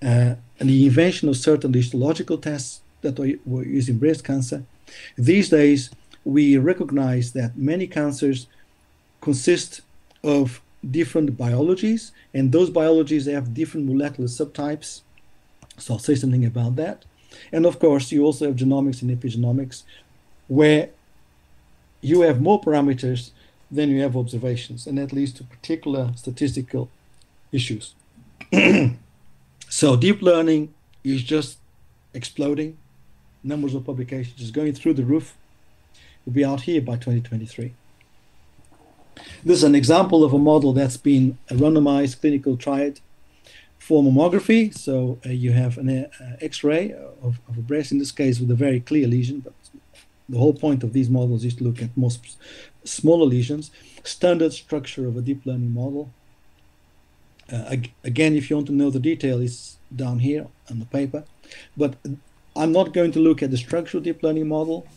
the invention of certain histological tests that were used in breast cancer. These days, we recognize that many cancers consist of different biologies, and those biologies have different molecular subtypes. So I'll say something about that. And of course, you also have genomics and epigenomics, where you have more parameters than you have observations, and that leads to particular statistical issues. So deep learning is just exploding. Numbers of publications is going through the roof. We'll be out here by 2023. This is an example of a model that's been a randomized clinical triad for mammography. So you have an X-ray of a breast, in this case with a very clear lesion, but the whole point of these models is to look at more smaller lesions. Standard structure of a deep learning model. Again, if you want to know the detail, it's down here on the paper. But I'm not going to look at the structural deep learning model.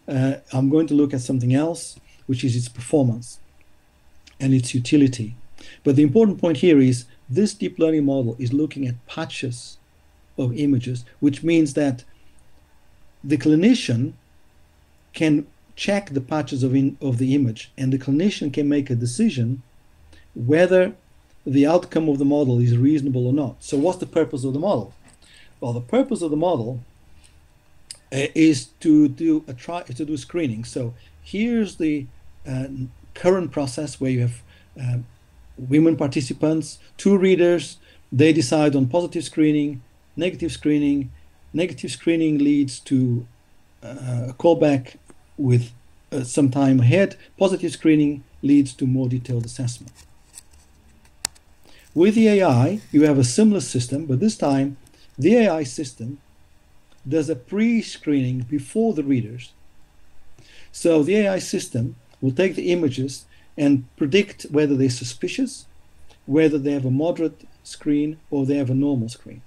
I'm going to look at something else, which is its performance and its utility. But the important point here is this deep learning model is looking at patches of images, which means that the clinician can check the patches of the image, and the clinician can make a decision whether the outcome of the model is reasonable or not. So what's the purpose of the model? Well, the purpose of the model is to do screening. So here's the current process where you have women participants, 2 readers. They decide on positive screening, negative screening. Negative screening leads to a callback with some time ahead. Positive screening leads to more detailed assessment. With the AI, you have a similar system, but this time the AI system does a pre-screening before the readers. So the AI system will take the images and predict whether they're suspicious, whether they have a moderate screen or they have a normal screen.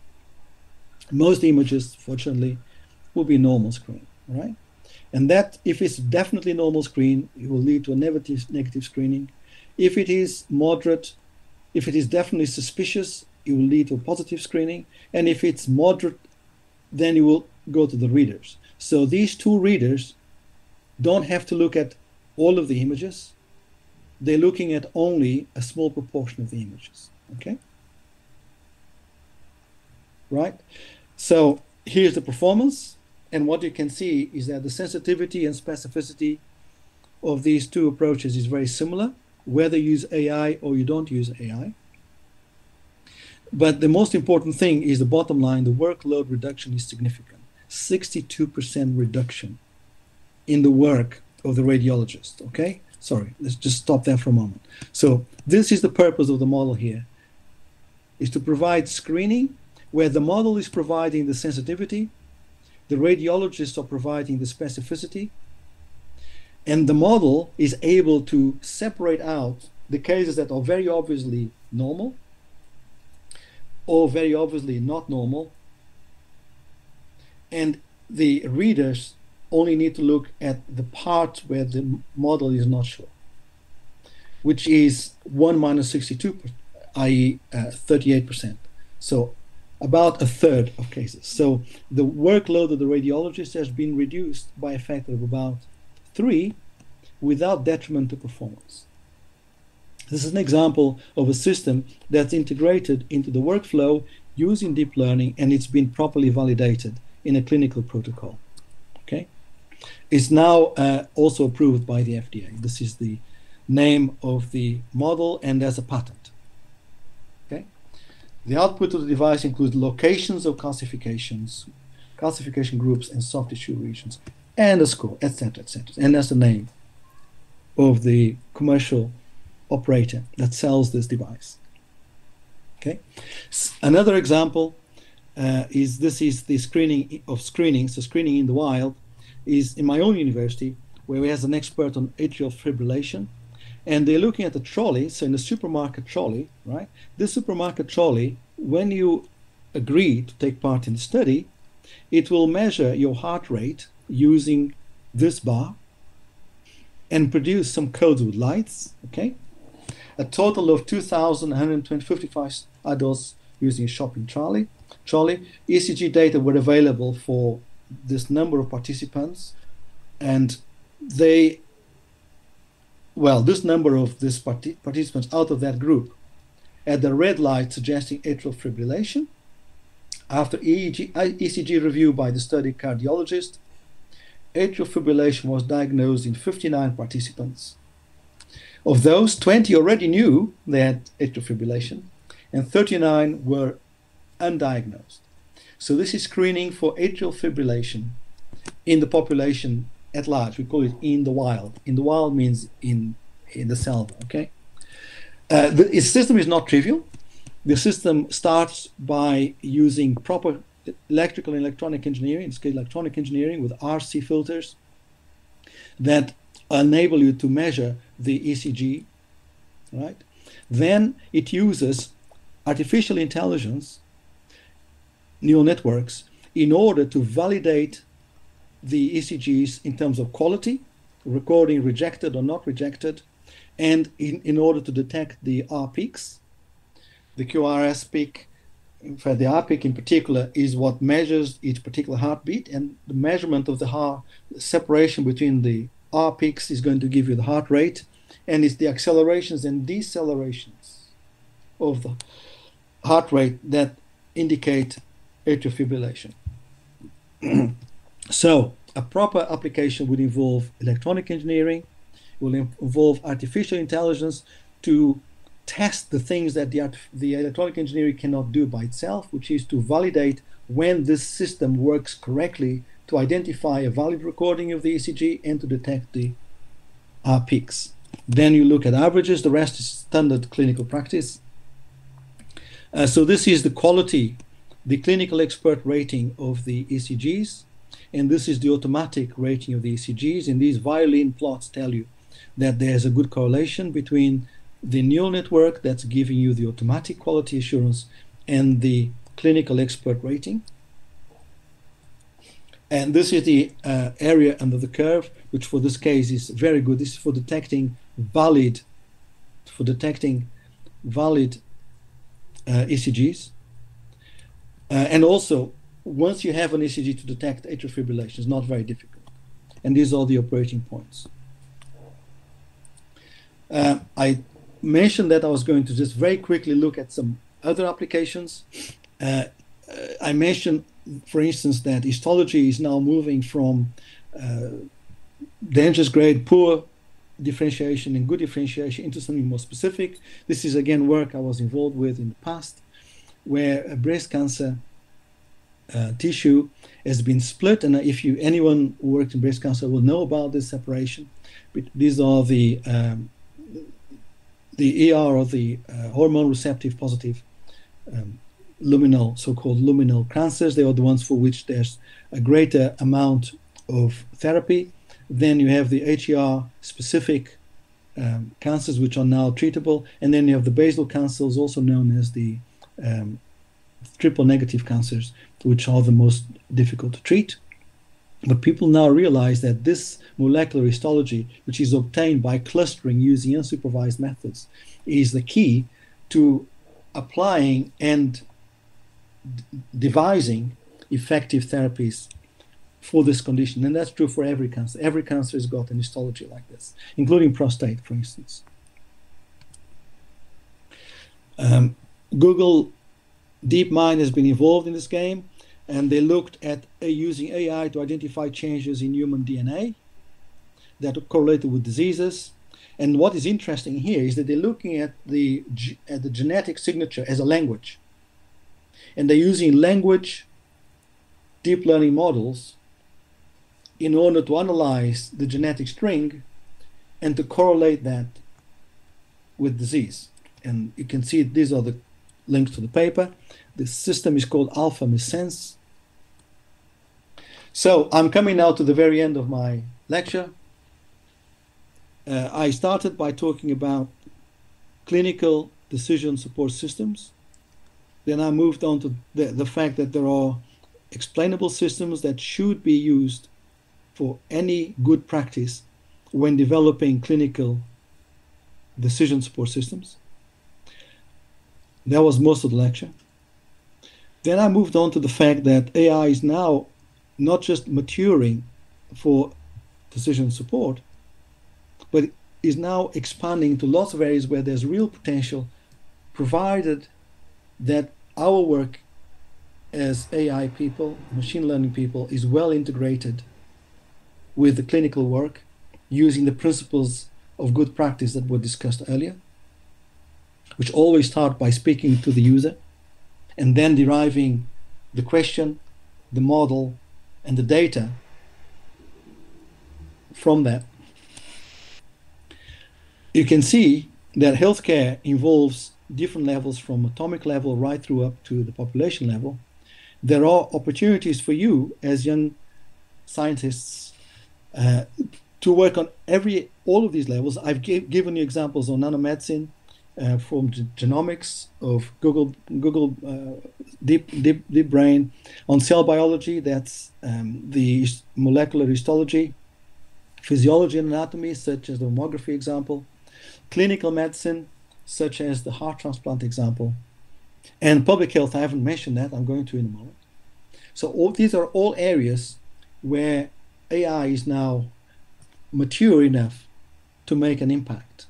Most images, fortunately, will be normal screen, right? And that, if it's definitely normal screen, it will lead to a negative screening. If it is moderate, if it is definitely suspicious, it will lead to a positive screening. And if it's moderate, then it will go to the readers. So these 2 readers don't have to look at all of the images. They're looking at only a small proportion of the images, okay? Right? So here's the performance. And what you can see is that the sensitivity and specificity of these 2 approaches is very similar, whether you use AI or you don't use AI. But the most important thing is the bottom line. The workload reduction is significant. 62% reduction in the work of the radiologist, okay? Sorry, let's just stop there for a moment. So this is the purpose of the model here, is to provide screening where the model is providing the sensitivity, the radiologists are providing the specificity, and the model is able to separate out the cases that are very obviously normal or very obviously not normal, and the readers only need to look at the part where the model is not sure, which is 1 minus 62, i.e. 38%. So about a third of cases. So the workload of the radiologist has been reduced by a factor of about 3 without detriment to performance. This is an example of a system that's integrated into the workflow using deep learning, and it's been properly validated in a clinical protocol. Okay, it's now also approved by the FDA. This is the name of the model, and there's a patent. Okay, the output of the device includes locations of calcifications, calcification groups, and soft tissue regions, and a score, etc., etc. And that's the name of the commercial operator that sells this device. Okay, another example is the screening of screening. So screening in the wild is in my own university, where we have an expert on atrial fibrillation, and they're looking at the trolley. So in the supermarket trolley, right? This supermarket trolley, when you agree to take part in the study, it will measure your heart rate using this bar and produce some codes with lights. Okay, a total of 2,155 adults using a shopping trolley. ECG data were available for this number of participants, and this number of these participants out of that group had the red light suggesting atrial fibrillation. After ECG review by the study cardiologist atrial fibrillation was diagnosed in 59 participants. Of those, 20 already knew they had atrial fibrillation, and 39 were undiagnosed. So this is screening for atrial fibrillation in the population at large. We call it in the wild. In the wild means in the selva, okay? The system is not trivial. The system starts by using proper electrical and electronic engineering, in this case electronic engineering with RC filters that enable you to measure the ECG, right? Then it uses artificial intelligence, neural networks, in order to validate the ECGs in terms of quality, recording rejected or not rejected, and in order to detect the R peaks. The QRS peak, in fact, the R peak in particular, is what measures each particular heartbeat, and the measurement of the heart separation between the R peaks is going to give you the heart rate, and it's the accelerations and decelerations of the heart rate that indicate atrial fibrillation. So a proper application would involve electronic engineering, will involve artificial intelligence to test the things that the electronic engineering cannot do by itself, which is to validate when this system works correctly to identify a valid recording of the ECG and to detect the R peaks. Then you look at averages, the rest is standard clinical practice. So this is the quality, the clinical expert rating of the ECGs, and this is the automatic rating of the ECGs, and these violin plots tell you that there's a good correlation between the neural network that's giving you the automatic quality assurance and the clinical expert rating. And this is the area under the curve, which for this case is very good. This is for detecting valid ECGs. And also, once you have an ECG to detect atrial fibrillation, it's not very difficult. And these are the operating points. I mentioned that I was going to just very quickly look at some other applications. I mentioned, for instance, that histology is now moving from dangerous grade, poor differentiation and good differentiation into something more specific. This is again work I was involved with in the past, where a breast cancer tissue has been split, and if anyone who worked in breast cancer will know about this separation. But these are the ER, or the hormone receptive positive luminal, so-called luminal cancers. They are the ones for which there's a greater amount of therapy. Then you have the HER specific cancers, which are now treatable, and then you have the basal cancers, also known as the triple negative cancers, which are the most difficult to treat. But people now realize that this molecular histology, which is obtained by clustering using unsupervised methods, is the key to applying and devising effective therapies for this condition. And that's true for every cancer. Every cancer has got an histology like this, including prostate, for instance. Google DeepMind has been involved in this game, and they looked at using AI to identify changes in human DNA that are correlated with diseases. And what is interesting here is that they're looking at the genetic signature as a language. And they're using language deep learning models in order to analyze the genetic string and to correlate that with disease. And you can see these are the links to the paper. The system is called AlphaMessense. So I'm coming now to the very end of my lecture. I started by talking about clinical decision support systems. Then I moved on to the fact that there are explainable systems that should be used for any good practice when developing clinical decision support systems. That was most of the lecture. Then I moved on to the fact that AI is now not just maturing for decision support, but is now expanding to lots of areas where there's real potential, provided that our work as AI people, machine learning people, is well integrated with the clinical work using the principles of good practice that were discussed earlier, which always start by speaking to the user and then deriving the question, the model, and the data from that. You can see that healthcare involves different levels from atomic level right through up to the population level. There are opportunities for you as young scientists to work on all of these levels. I've given you examples on nanomedicine, from genomics of Google Deep Brain, on cell biology, that's the molecular histology, physiology and anatomy, such as the mammography example, clinical medicine, such as the heart transplant example, and public health. I haven't mentioned that, I'm going to in a moment. So these are all areas where AI is now mature enough to make an impact,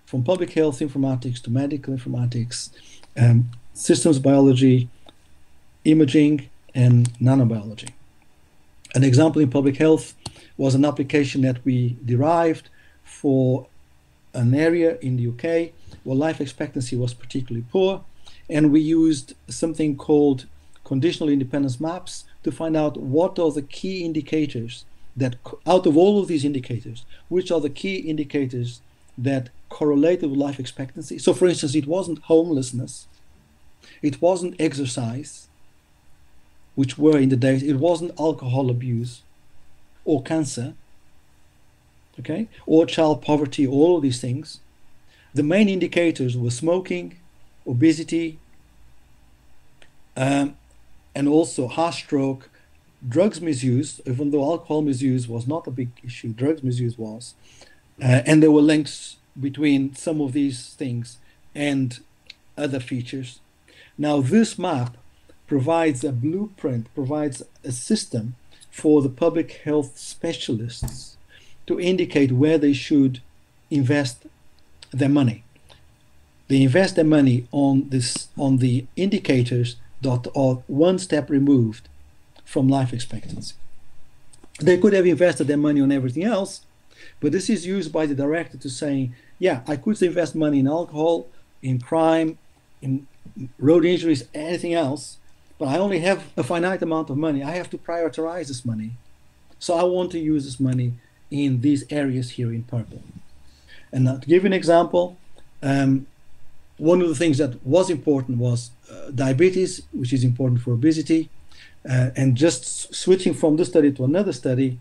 from public health informatics to medical informatics, systems biology, imaging, and nanobiology. An example in public health was an application that we derived for an area in the UK where life expectancy was particularly poor, and we used something called conditional independence maps to find out what are the key indicators that, out of all of these indicators, which are the key indicators that correlated with life expectancy. So for instance, it wasn't homelessness, it wasn't exercise, which were in the data, it wasn't alcohol abuse or cancer, okay, or child poverty, all of these things. The main indicators were smoking, obesity, and also heart stroke, drugs misuse, even though alcohol misuse was not a big issue, drugs misuse was. And there were links between some of these things and other features. Now, this map provides a blueprint, provides a system for the public health specialists to indicate where they should invest their money. They invest their money on the indicators that are one step removed from life expectancy. They could have invested their money on everything else, but this is used by the director to say, yeah, I could invest money in alcohol, in crime, in road injuries, anything else, but I only have a finite amount of money. I have to prioritize this money. So I want to use this money in these areas here in purple. And now to give you an example, one of the things that was important was diabetes, which is important for obesity. And just switching from this study to another study,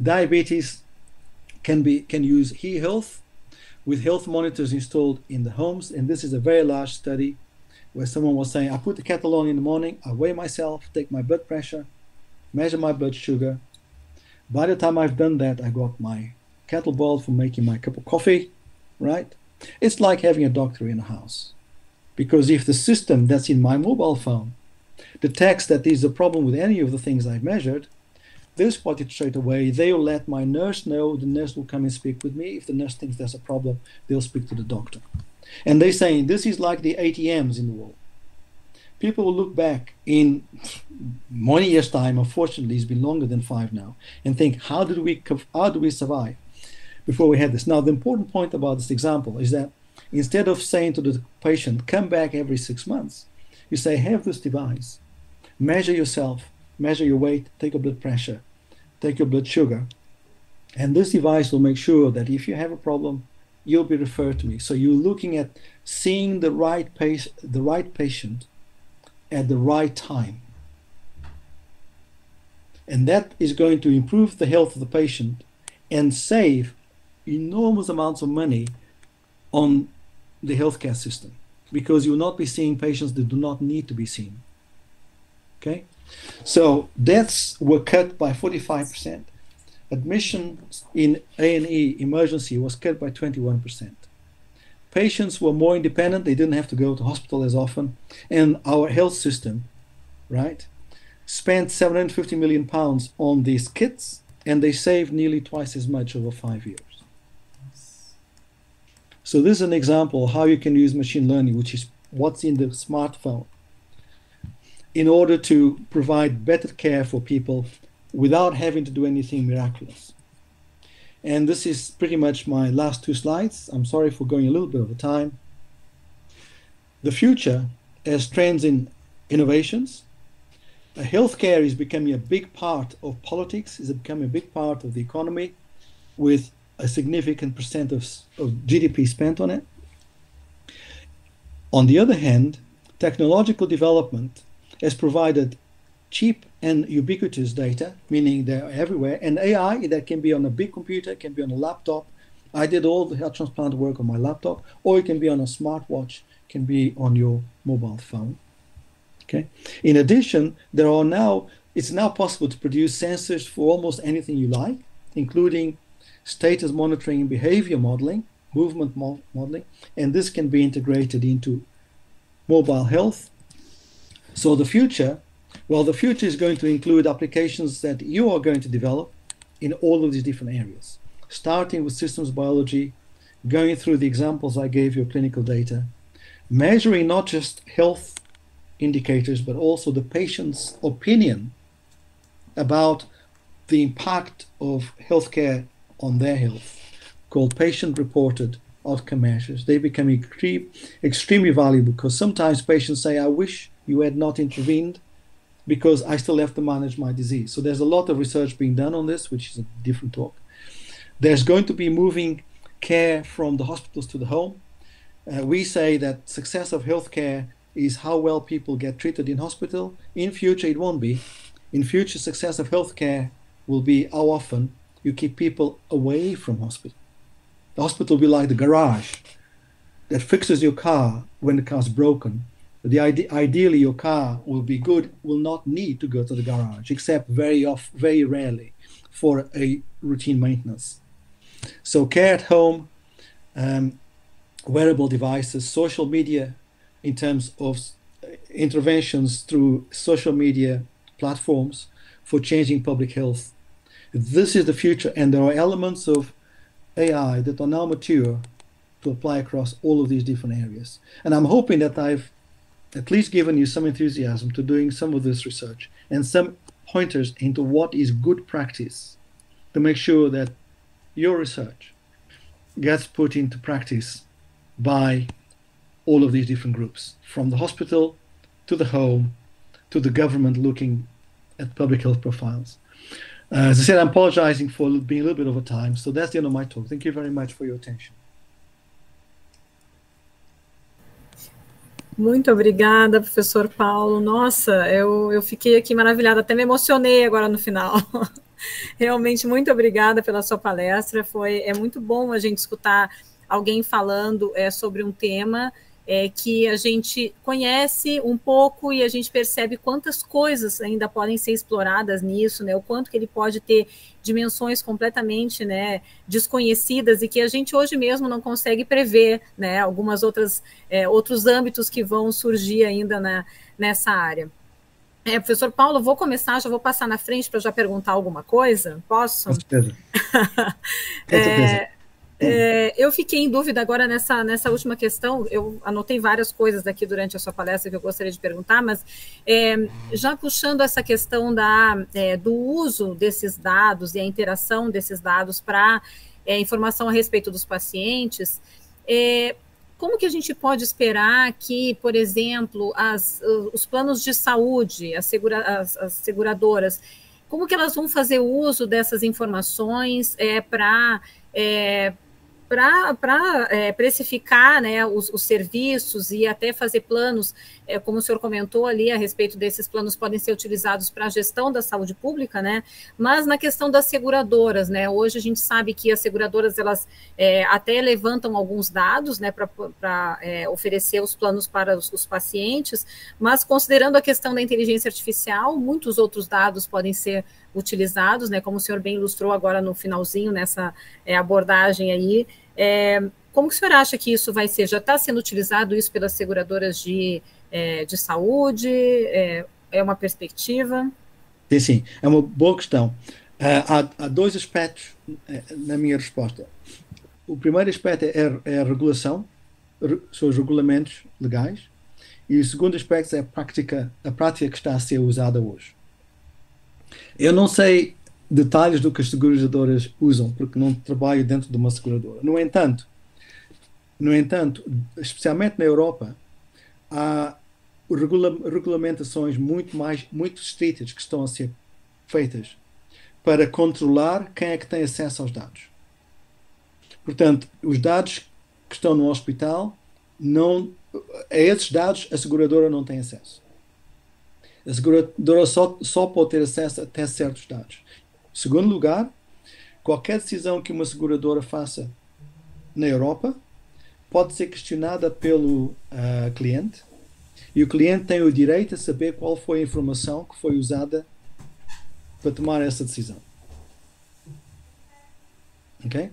diabetes can use eHealth with health monitors installed in the homes. And this is a very large study where someone was saying, I put the kettle on in the morning, I weigh myself, take my blood pressure, measure my blood sugar. By the time I've done that, I got my kettle boiled for making my cup of coffee, right? It's like having a doctor in a house. Because if the system that's in my mobile phone detects that there's a problem with any of the things I've measured, they'll spot it straight away. They'll let my nurse know. The nurse will come and speak with me. If the nurse thinks there's a problem, they'll speak to the doctor. And they're saying this is like the ATMs in the world. People will look back in many years' time, unfortunately it's been longer than 5 now, and think, how do we survive before we had this? Now, the important point about this example is that instead of saying to the patient, come back every 6 months, you say, have this device, measure yourself, measure your weight, take your blood pressure, take your blood sugar, and this device will make sure that if you have a problem, you'll be referred to me. So you're looking at seeing the right patient at the right time. And that is going to improve the health of the patient and save enormous amounts of money on the healthcare system, because you will not be seeing patients that do not need to be seen. Okay? So deaths were cut by 45%. Admissions in A&E emergency was cut by 21%. Patients were more independent. They didn't have to go to hospital as often. And our health system, right, spent £750 million on these kits, and they saved nearly twice as much over 5 years. So this is an example of how you can use machine learning, which is what's in the smartphone, in order to provide better care for people without having to do anything miraculous. and this is pretty much my last 2 slides. I'm sorry for going a little bit over time. The future as trends in innovations. Healthcare is becoming a big part of politics, is becoming a big part of the economy, with a significant percent of GDP spent on it. On the other hand, technological development has provided cheap and ubiquitous data, meaning they're everywhere, and AI that can be on a big computer, can be on a laptop. I did all the health transplant work on my laptop, or it can be on a smartwatch, can be on your mobile phone. Okay. In addition, it's now possible to produce sensors for almost anything you like, including status monitoring and behavior modeling, movement modeling, and this can be integrated into mobile health. So the future is going to include applications that you are going to develop in all of these different areas, starting with systems biology, going through the examples I gave you of clinical data, measuring not just health indicators, but also the patient's opinion about the impact of healthcare on their health, called patient-reported outcome measures. They become extremely valuable, because sometimes patients say, I wish you had not intervened because I still have to manage my disease. So there's a lot of research being done on this, which is a different talk. There's going to be moving care from the hospitals to the home. We say that success of healthcare is how well people get treated in hospital. In future, it won't be. In future, success of healthcare will be how often you keep people away from hospital. The hospital will be like the garage that fixes your car when the car's broken. Ideally, your car will be good, will not need to go to the garage, except very rarely for a routine maintenance. So care at home, wearable devices, social media, in terms of interventions through social media platforms for changing public health. This is the future, and there are elements of AI that are now mature to apply across all of these different areas. And I'm hoping that I've at least given you some enthusiasm to doing some of this research and some pointers into what is good practice to make sure that your research gets put into practice by all of these different groups, from the hospital to the home to the government looking at public health profiles. As I said, I'm apologizing for being a little bit over time, so that's the end of my talk. Thank you very much for your attention. Muito obrigada, professor Paulo. Nossa, eu fiquei aqui maravilhada, até me emocionei agora no final. Realmente, muito obrigada pela sua palestra. É muito bom a gente escutar alguém falando sobre um tema que a gente conhece um pouco e a gente percebe quantas coisas ainda podem ser exploradas nisso, né? O quanto que ele pode ter dimensões completamente, né, desconhecidas e que a gente hoje mesmo não consegue prever, né? Algumas outros âmbitos que vão surgir ainda nessa área. Professor Paulo, vou começar, já vou passar na frente para já perguntar alguma coisa. Posso? Com certeza. Com certeza. Eu fiquei em dúvida agora nessa última questão. Eu anotei várias coisas aqui durante a sua palestra que eu gostaria de perguntar, mas já puxando essa questão do uso desses dados e a interação desses dados para informação a respeito dos pacientes, como que a gente pode esperar que, por exemplo, os planos de saúde, as seguradoras, como que elas vão fazer uso dessas informações para precificar, né, os serviços e até fazer planos, como o senhor comentou ali, a respeito desses planos podem ser utilizados para a gestão da saúde pública, né, mas na questão das seguradoras, né, hoje a gente sabe que as seguradoras, elas até levantam alguns dados, né, para oferecer os planos para os pacientes, mas considerando a questão da inteligência artificial, muitos outros dados podem ser utilizados, né, como o senhor bem ilustrou agora no finalzinho, nessa abordagem aí. Como que o senhor acha que isso vai ser? Já está sendo utilizado isso pelas seguradoras de saúde? É uma perspectiva? Sim, é uma boa questão. Há dois aspectos na minha resposta. O primeiro aspecto é a regulação, são os regulamentos legais, e o segundo aspecto é a prática que está a ser usada hoje. Eu não sei detalhes do que as seguradoras usam, porque não trabalho dentro de uma seguradora. No entanto, especialmente na Europa, há regulamentações muito estritas que estão a ser feitas para controlar quem é que tem acesso aos dados. Portanto, os dados que estão no hospital, a esses dados a seguradora não tem acesso. A seguradora só pode ter acesso até certos dados. Em segundo lugar, qualquer decisão que uma seguradora faça na Europa pode ser questionada pelo cliente, e o cliente tem o direito a saber qual foi a informação que foi usada para tomar essa decisão. Ok?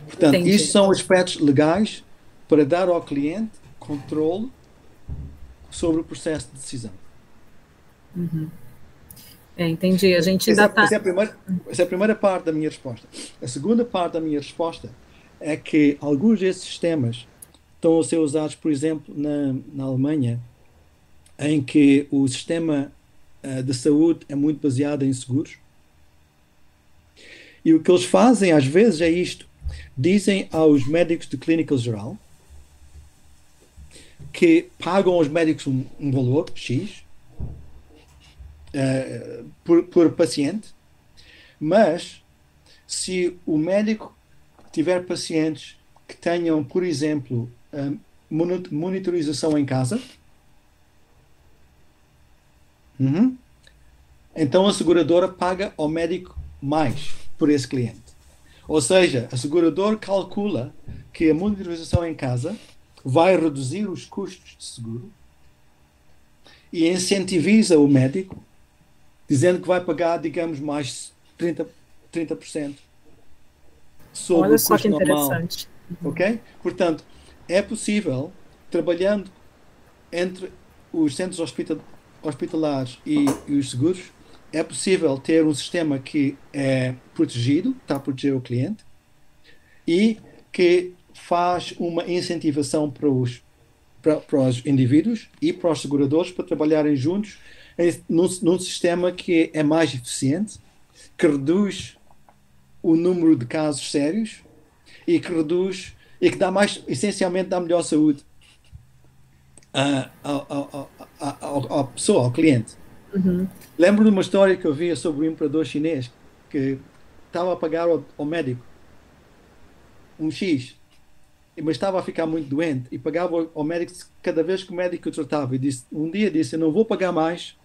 Portanto, Entendi. Isto são aspectos legais para dar ao cliente controle sobre o processo de decisão. Uhum. Entendi. A gente ainda está... Essa é a primeira parte da minha resposta. A segunda parte da minha resposta é que alguns desses sistemas estão a ser usados, por exemplo, na Alemanha, em que o sistema de saúde é muito baseado em seguros. E o que eles fazem, às vezes, é isto. Dizem aos médicos de clínica geral que pagam aos médicos um valor X por paciente, mas se o médico tiver pacientes que tenham, por exemplo, monitorização em casa, então a seguradora paga ao médico mais por esse cliente. Ou seja, a seguradora calcula que a monitorização em casa vai reduzir os custos de seguro e incentiviza o médico, dizendo que vai pagar, digamos, mais 30% sobre o custo normal. Ok? Portanto, é possível, trabalhando entre os centros hospitalares e os seguros, é possível ter um sistema que é protegido, está a proteger o cliente, e que faz uma incentivação para os indivíduos e para os seguradores para trabalharem juntos num sistema que é mais eficiente, que reduz o número de casos sérios e que reduz e que dá mais, essencialmente dá melhor saúde à pessoa, ao cliente. Lembro de uma história que eu via sobre um imperador chinês que estava a pagar ao médico um X, mas estava a ficar muito doente e pagava ao médico cada vez que o médico o tratava, e um dia disse: eu não vou pagar mais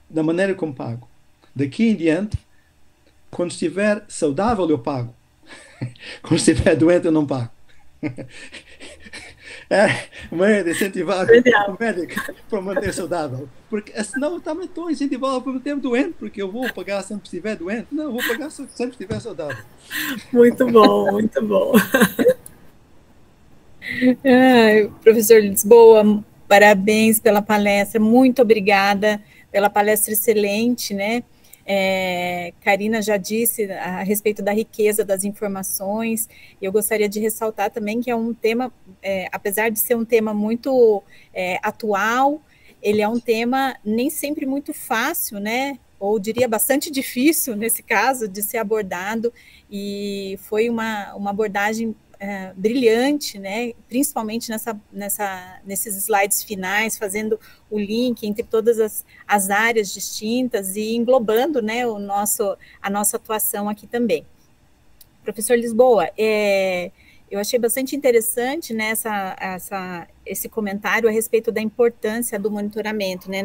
da maneira como pago. Daqui em diante, quando estiver saudável eu pago. Quando estiver doente eu não pago. É uma maneira de incentivar o médico para manter saudável. Porque senão também estou a incentivá-lo para manter-me doente, porque eu vou pagar sempre que estiver doente. Não, eu vou pagar sempre que estiver saudável. Muito bom, muito bom. Professor Lisboa, parabéns pela palestra, muito obrigada pela palestra excelente, né? Karina já disse a respeito da riqueza das informações, e eu gostaria de ressaltar também que é um tema, apesar de ser um tema muito atual, ele é um tema nem sempre muito fácil, né? Ou diria bastante difícil, nesse caso, de ser abordado, e foi uma abordagem brilhante, né? Principalmente nesses slides finais, fazendo o link entre todas as áreas distintas e englobando, né, a nossa atuação aqui também. Professor Lisboa, eu achei bastante interessante, né, esse comentário a respeito da importância do monitoramento, né?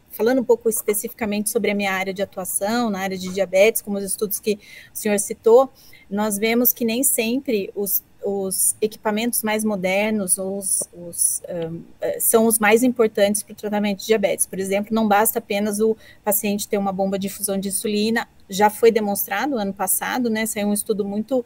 Falando um pouco especificamente sobre a minha área de atuação, na área de diabetes, como os estudos que o senhor citou, nós vemos que nem sempre os equipamentos mais modernos são os mais importantes para o tratamento de diabetes. Por exemplo, não basta apenas o paciente ter uma bomba de infusão de insulina já foi demonstrado ano passado, né, saiu um estudo muito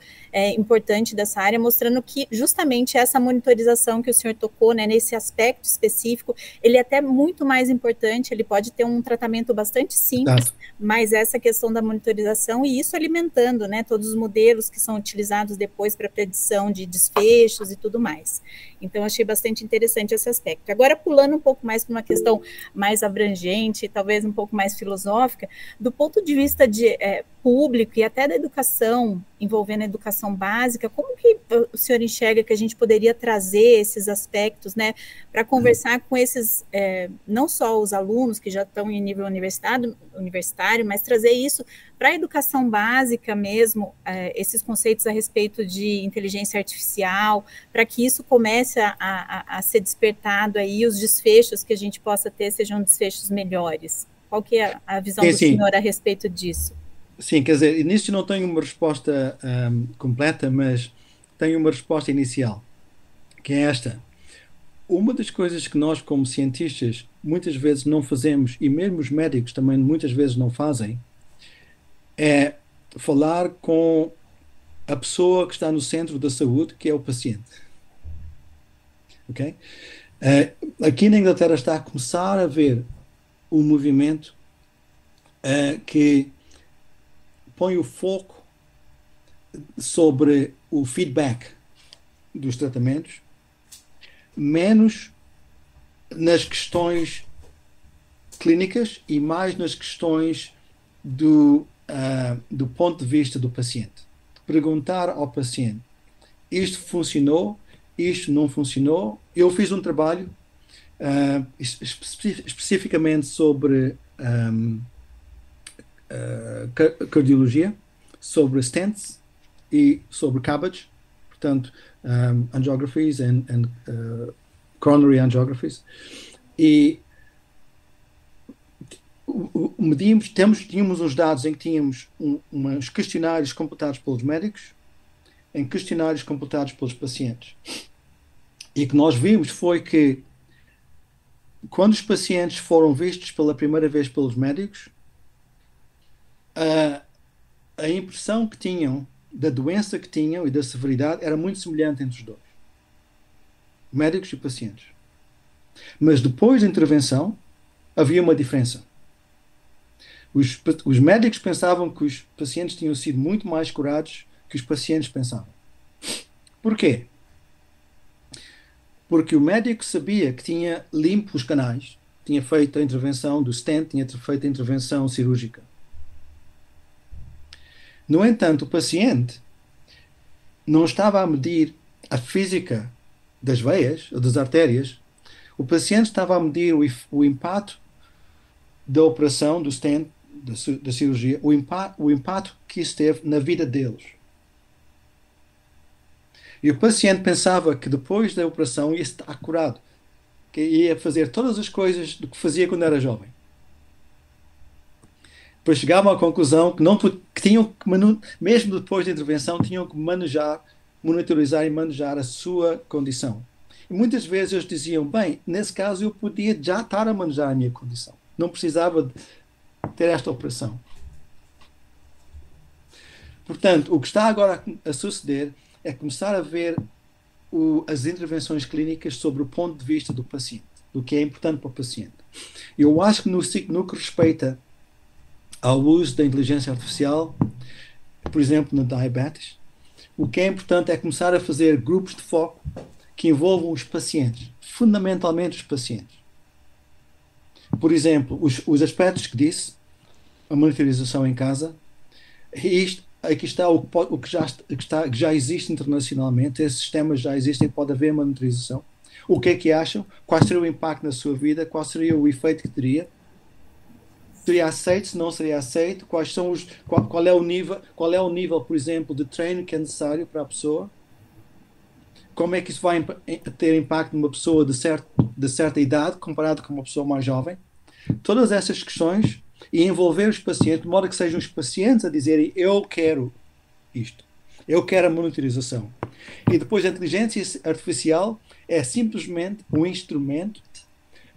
importante dessa área, mostrando que justamente essa monitorização que o senhor tocou, né, nesse aspecto específico, ele é até muito mais importante, ele pode ter um tratamento bastante simples, mas essa questão da monitorização e isso alimentando, né, todos os modelos que são utilizados depois para predição de desfechos e tudo mais. Então, achei bastante interessante esse aspecto. Agora, pulando um pouco mais para uma questão mais abrangente, talvez um pouco mais filosófica, do ponto de vista de público e até da educação, envolvendo a educação básica, como que o senhor enxerga que a gente poderia trazer esses aspectos, né, para conversar com esses, não só os alunos que já estão em nível universitário, mas trazer isso para a educação básica mesmo, esses conceitos a respeito de inteligência artificial, para que isso comece a ser despertado aí, os desfechos que a gente possa ter sejam desfechos melhores. Qual que é a visão do senhor a respeito disso? Sim, quer dizer, nisso não tenho uma resposta completa, mas tenho uma resposta inicial, que é esta. Uma das coisas que nós, como cientistas, muitas vezes não fazemos, e mesmo os médicos também muitas vezes não fazem, é falar com a pessoa que está no centro da saúde, que é o paciente. Ok? Aqui na Inglaterra está a começar a haver um movimento que põe o foco sobre o feedback dos tratamentos, menos nas questões clínicas e mais nas questões do ponto de vista do paciente. Perguntar ao paciente, isto funcionou, isto não funcionou. Eu fiz um trabalho especificamente sobre cardiologia, sobre stents e sobre CABG, portanto, angiographies and coronary angiographies, e tínhamos uns dados em que tínhamos uns questionários completados pelos médicos, em questionários completados pelos pacientes. E o que nós vimos foi que quando os pacientes foram vistos pela primeira vez pelos médicos, a impressão que tinham da doença que tinham e da severidade era muito semelhante entre os dois, médicos e pacientes. Mas depois da intervenção havia uma diferença. Os médicos pensavam que os pacientes tinham sido muito mais curados que os pacientes pensavam. Porquê? Porque o médico sabia que tinha limpo os canais, tinha feito a intervenção do stent, tinha feito a intervenção cirúrgica. No entanto, o paciente não estava a medir a física das veias ou das artérias. O paciente estava a medir o impacto da operação, do stent, da cirurgia, o impacto que isso teve na vida deles. E o paciente pensava que depois da operação ia estar curado, que ia fazer todas as coisas do que fazia quando era jovem. Depois chegavam à conclusão que tinham que, mesmo depois da intervenção, tinham que monitorizar e manejar a sua condição. E muitas vezes eles diziam, bem, nesse caso eu podia já estar a manejar a minha condição. Não precisava ter esta operação. Portanto, o que está agora a suceder é começar a ver as intervenções clínicas sobre o ponto de vista do paciente, do que é importante para o paciente. Eu acho que no que respeita ao uso da inteligência artificial, por exemplo, no diabetes, o que é importante é começar a fazer grupos de foco que envolvam os pacientes, fundamentalmente os pacientes. Por exemplo, os aspectos que disse, a monitorização em casa, aqui está o que já existe internacionalmente, esses sistemas já existem, pode haver monitorização. O que é que acham? Qual seria o impacto na sua vida? Qual seria o efeito que teria? Seria aceito, se não seria aceito? Qual é o nível, por exemplo, de treino que é necessário para a pessoa? Como é que isso vai ter impacto numa pessoa de certa idade comparado com uma pessoa mais jovem? Todas essas questões e envolver os pacientes, de modo que sejam os pacientes a dizerem eu quero isto, eu quero a monitorização. E depois a inteligência artificial é simplesmente um instrumento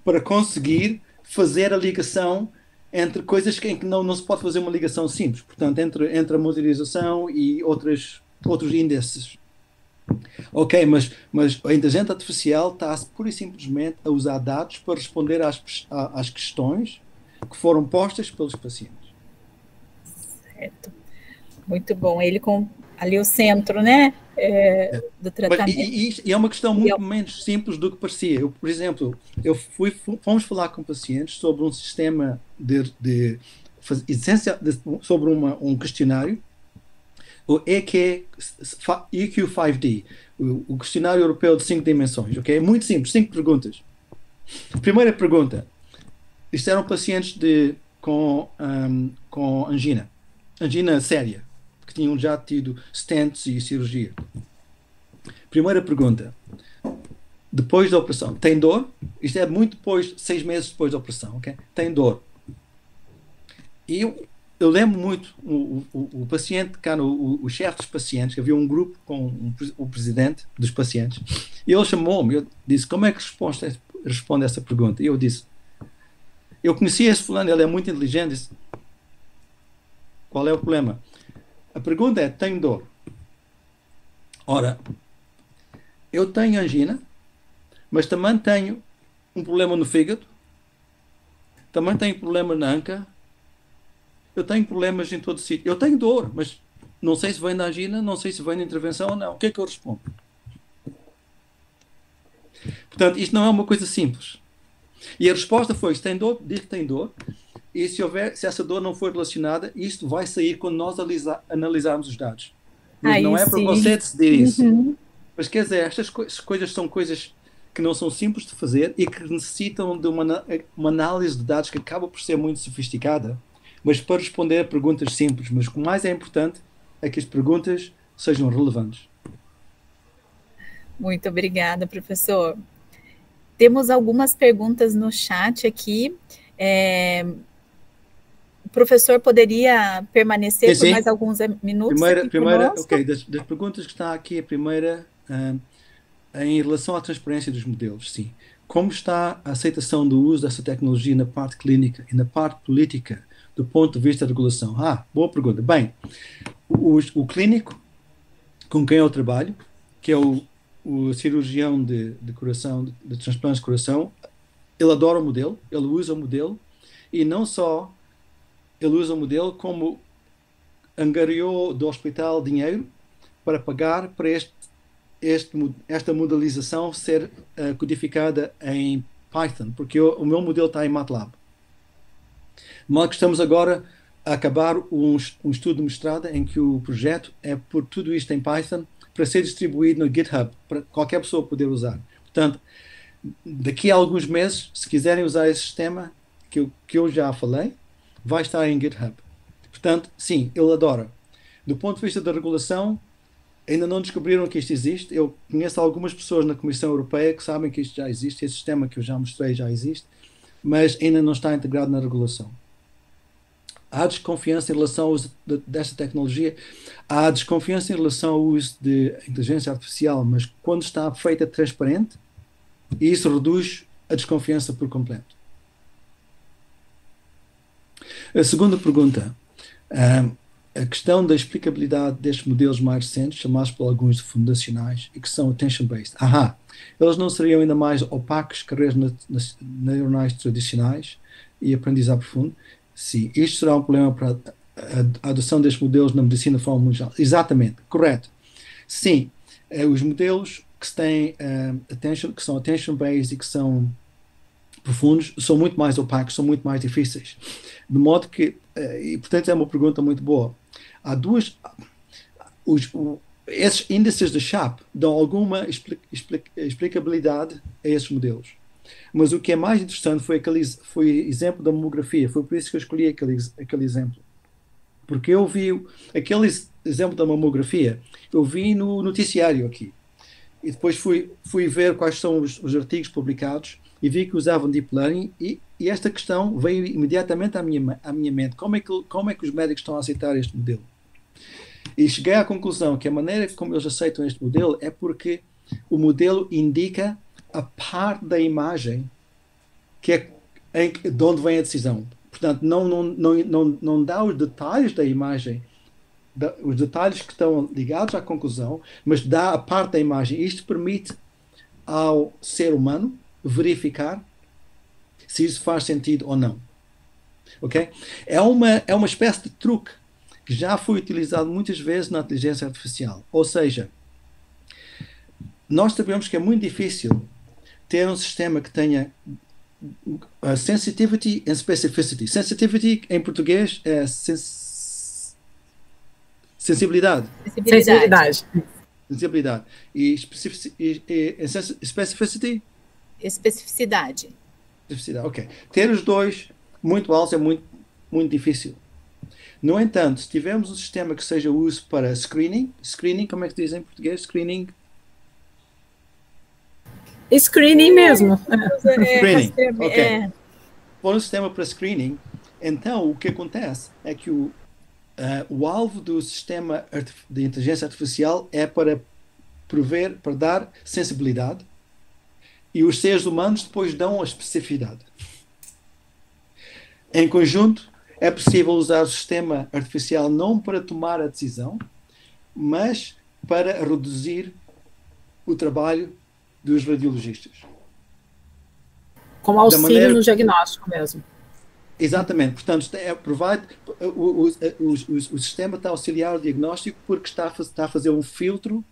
para conseguir fazer a ligação entre coisas em que não se pode fazer uma ligação simples. Portanto, entre a modelização e outros índices. Ok, mas a inteligência artificial está pura e simplesmente a usar dados para responder às questões que foram postas pelos pacientes. Certo. Muito bom. Ele com ali o centro, né, do tratamento. E é uma questão muito menos simples do que parecia. Por exemplo, fomos falar com pacientes sobre um sistema sobre um questionário, o EQ5D, o questionário europeu de 5 dimensões. Okay? É muito simples, 5 perguntas. Primeira pergunta. Isto eram pacientes com angina séria, que tinham já tido stents e cirurgia. Primeira pergunta. Depois da operação, tem dor? Isto é muito depois, 6 meses depois da operação, ok? Tem dor. E eu lembro muito, o paciente, o chefe dos pacientes, havia um grupo com o presidente dos pacientes, e ele chamou-me, eu disse, como é que responde essa pergunta? E eu disse, eu conhecia esse fulano, ele é muito inteligente, disse, qual é o problema? A pergunta é, tenho dor? Ora, eu tenho angina, mas também tenho um problema no fígado, também tenho problema na anca, eu tenho problemas em todo sítio. Eu tenho dor, mas não sei se vem da angina, não sei se vem da intervenção ou não. O que é que eu respondo? Portanto, isto não é uma coisa simples. E a resposta foi, se tem dor, diz que tem dor, e se essa dor não for relacionada, isto vai sair quando nós analisarmos os dados. Mas não é para você decidir isso. Mas quer dizer, estas coisas são coisas que não são simples de fazer e que necessitam de uma análise de dados que acaba por ser muito sofisticada, mas para responder a perguntas simples. Mas o que mais é importante é que as perguntas sejam relevantes. Muito obrigada, professor. Temos algumas perguntas no chat aqui. O professor poderia permanecer por mais alguns minutos? Primeira, ok, das perguntas que está aqui, a primeira, em relação à transparência dos modelos, sim. Como está a aceitação do uso dessa tecnologia na parte clínica e na parte política, do ponto de vista da regulação? Boa pergunta. Bem, o clínico com quem eu trabalho, que é o cirurgião de coração, de transplante de coração, ele adora o modelo, ele usa o modelo, e não só ele usa o modelo, como angariou do hospital dinheiro para pagar para esta modelização ser codificada em Python, porque o meu modelo está em MATLAB. De modo que estamos agora a acabar um estudo de mestrado em que o projeto é por tudo isto em Python para ser distribuído no GitHub, para qualquer pessoa poder usar. Portanto, daqui a alguns meses, se quiserem usar esse sistema que eu já falei, vai estar em GitHub. Portanto, sim, ele adora. Do ponto de vista da regulação, ainda não descobriram que isto existe. Eu conheço algumas pessoas na Comissão Europeia que sabem que isto já existe, esse sistema que eu já mostrei já existe, mas ainda não está integrado na regulação. Há desconfiança em relação ao uso desta tecnologia, há desconfiança em relação ao uso de inteligência artificial, mas quando está feita transparente, isso reduz a desconfiança por completo. A segunda pergunta, a questão da explicabilidade destes modelos mais recentes, chamados por alguns de fundacionais, e que são attention-based. Eles não seriam ainda mais opacos que redes neuronais tradicionais e aprendizado profundo? Sim, isto será um problema para a adoção destes modelos na medicina de forma mundial. Exatamente, correto. Sim, os modelos que têm que são attention-based e que são profundos, são muito mais opacos, são muito mais difíceis. De modo que, e portanto é uma pergunta muito boa, há esses índices de SHAP dão alguma explicabilidade a esses modelos. Mas o que é mais interessante foi o exemplo da mamografia. Foi por isso que eu escolhi aquele exemplo. Porque eu vi aquele exemplo da mamografia, eu vi no noticiário aqui. E depois fui ver quais são os artigos publicados e vi que usavam Deep Learning e esta questão veio imediatamente à minha mente. Como é que os médicos estão a aceitar este modelo? E cheguei à conclusão que a maneira como eles aceitam este modelo é porque o modelo indica a parte da imagem de onde vem a decisão. Portanto, não dá os detalhes da imagem, os detalhes que estão ligados à conclusão, mas dá a parte da imagem. Isto permite ao ser humano verificar se isso faz sentido ou não. Ok? É uma espécie de truque que já foi utilizado muitas vezes na inteligência artificial. Ou seja, nós sabemos que é muito difícil ter um sistema que tenha sensitivity and specificity. Sensitivity, em português, é sensibilidade. Sensibilidade. E specificity? Especificidade. Especificidade, ok. Ter os dois muito altos é muito, muito difícil. No entanto, se tivermos um sistema que seja uso para screening, como é que diz em português? Screening mesmo. Screening, ok. For um sistema para screening, então o que acontece é que o alvo do sistema de inteligência artificial é para dar sensibilidade, e os seres humanos depois dão a especificidade. Em conjunto, é possível usar o sistema artificial não para tomar a decisão, mas para reduzir o trabalho dos radiologistas. Como auxílio no diagnóstico mesmo. Exatamente. Portanto, o sistema está a auxiliar o diagnóstico porque está a fazer um filtro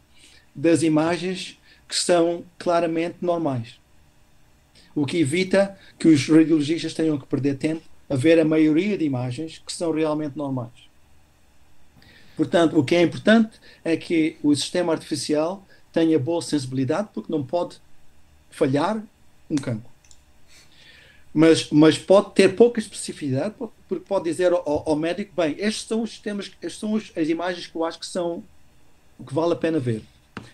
das imagens que são claramente normais. O que evita que os radiologistas tenham que perder tempo a ver a maioria de imagens que são realmente normais. Portanto, o que é importante é que o sistema artificial tenha boa sensibilidade, porque não pode falhar um cancro. Mas pode ter pouca especificidade, porque pode dizer ao médico, bem, estes são os sistemas, estas são as imagens que eu acho que são o que vale a pena ver.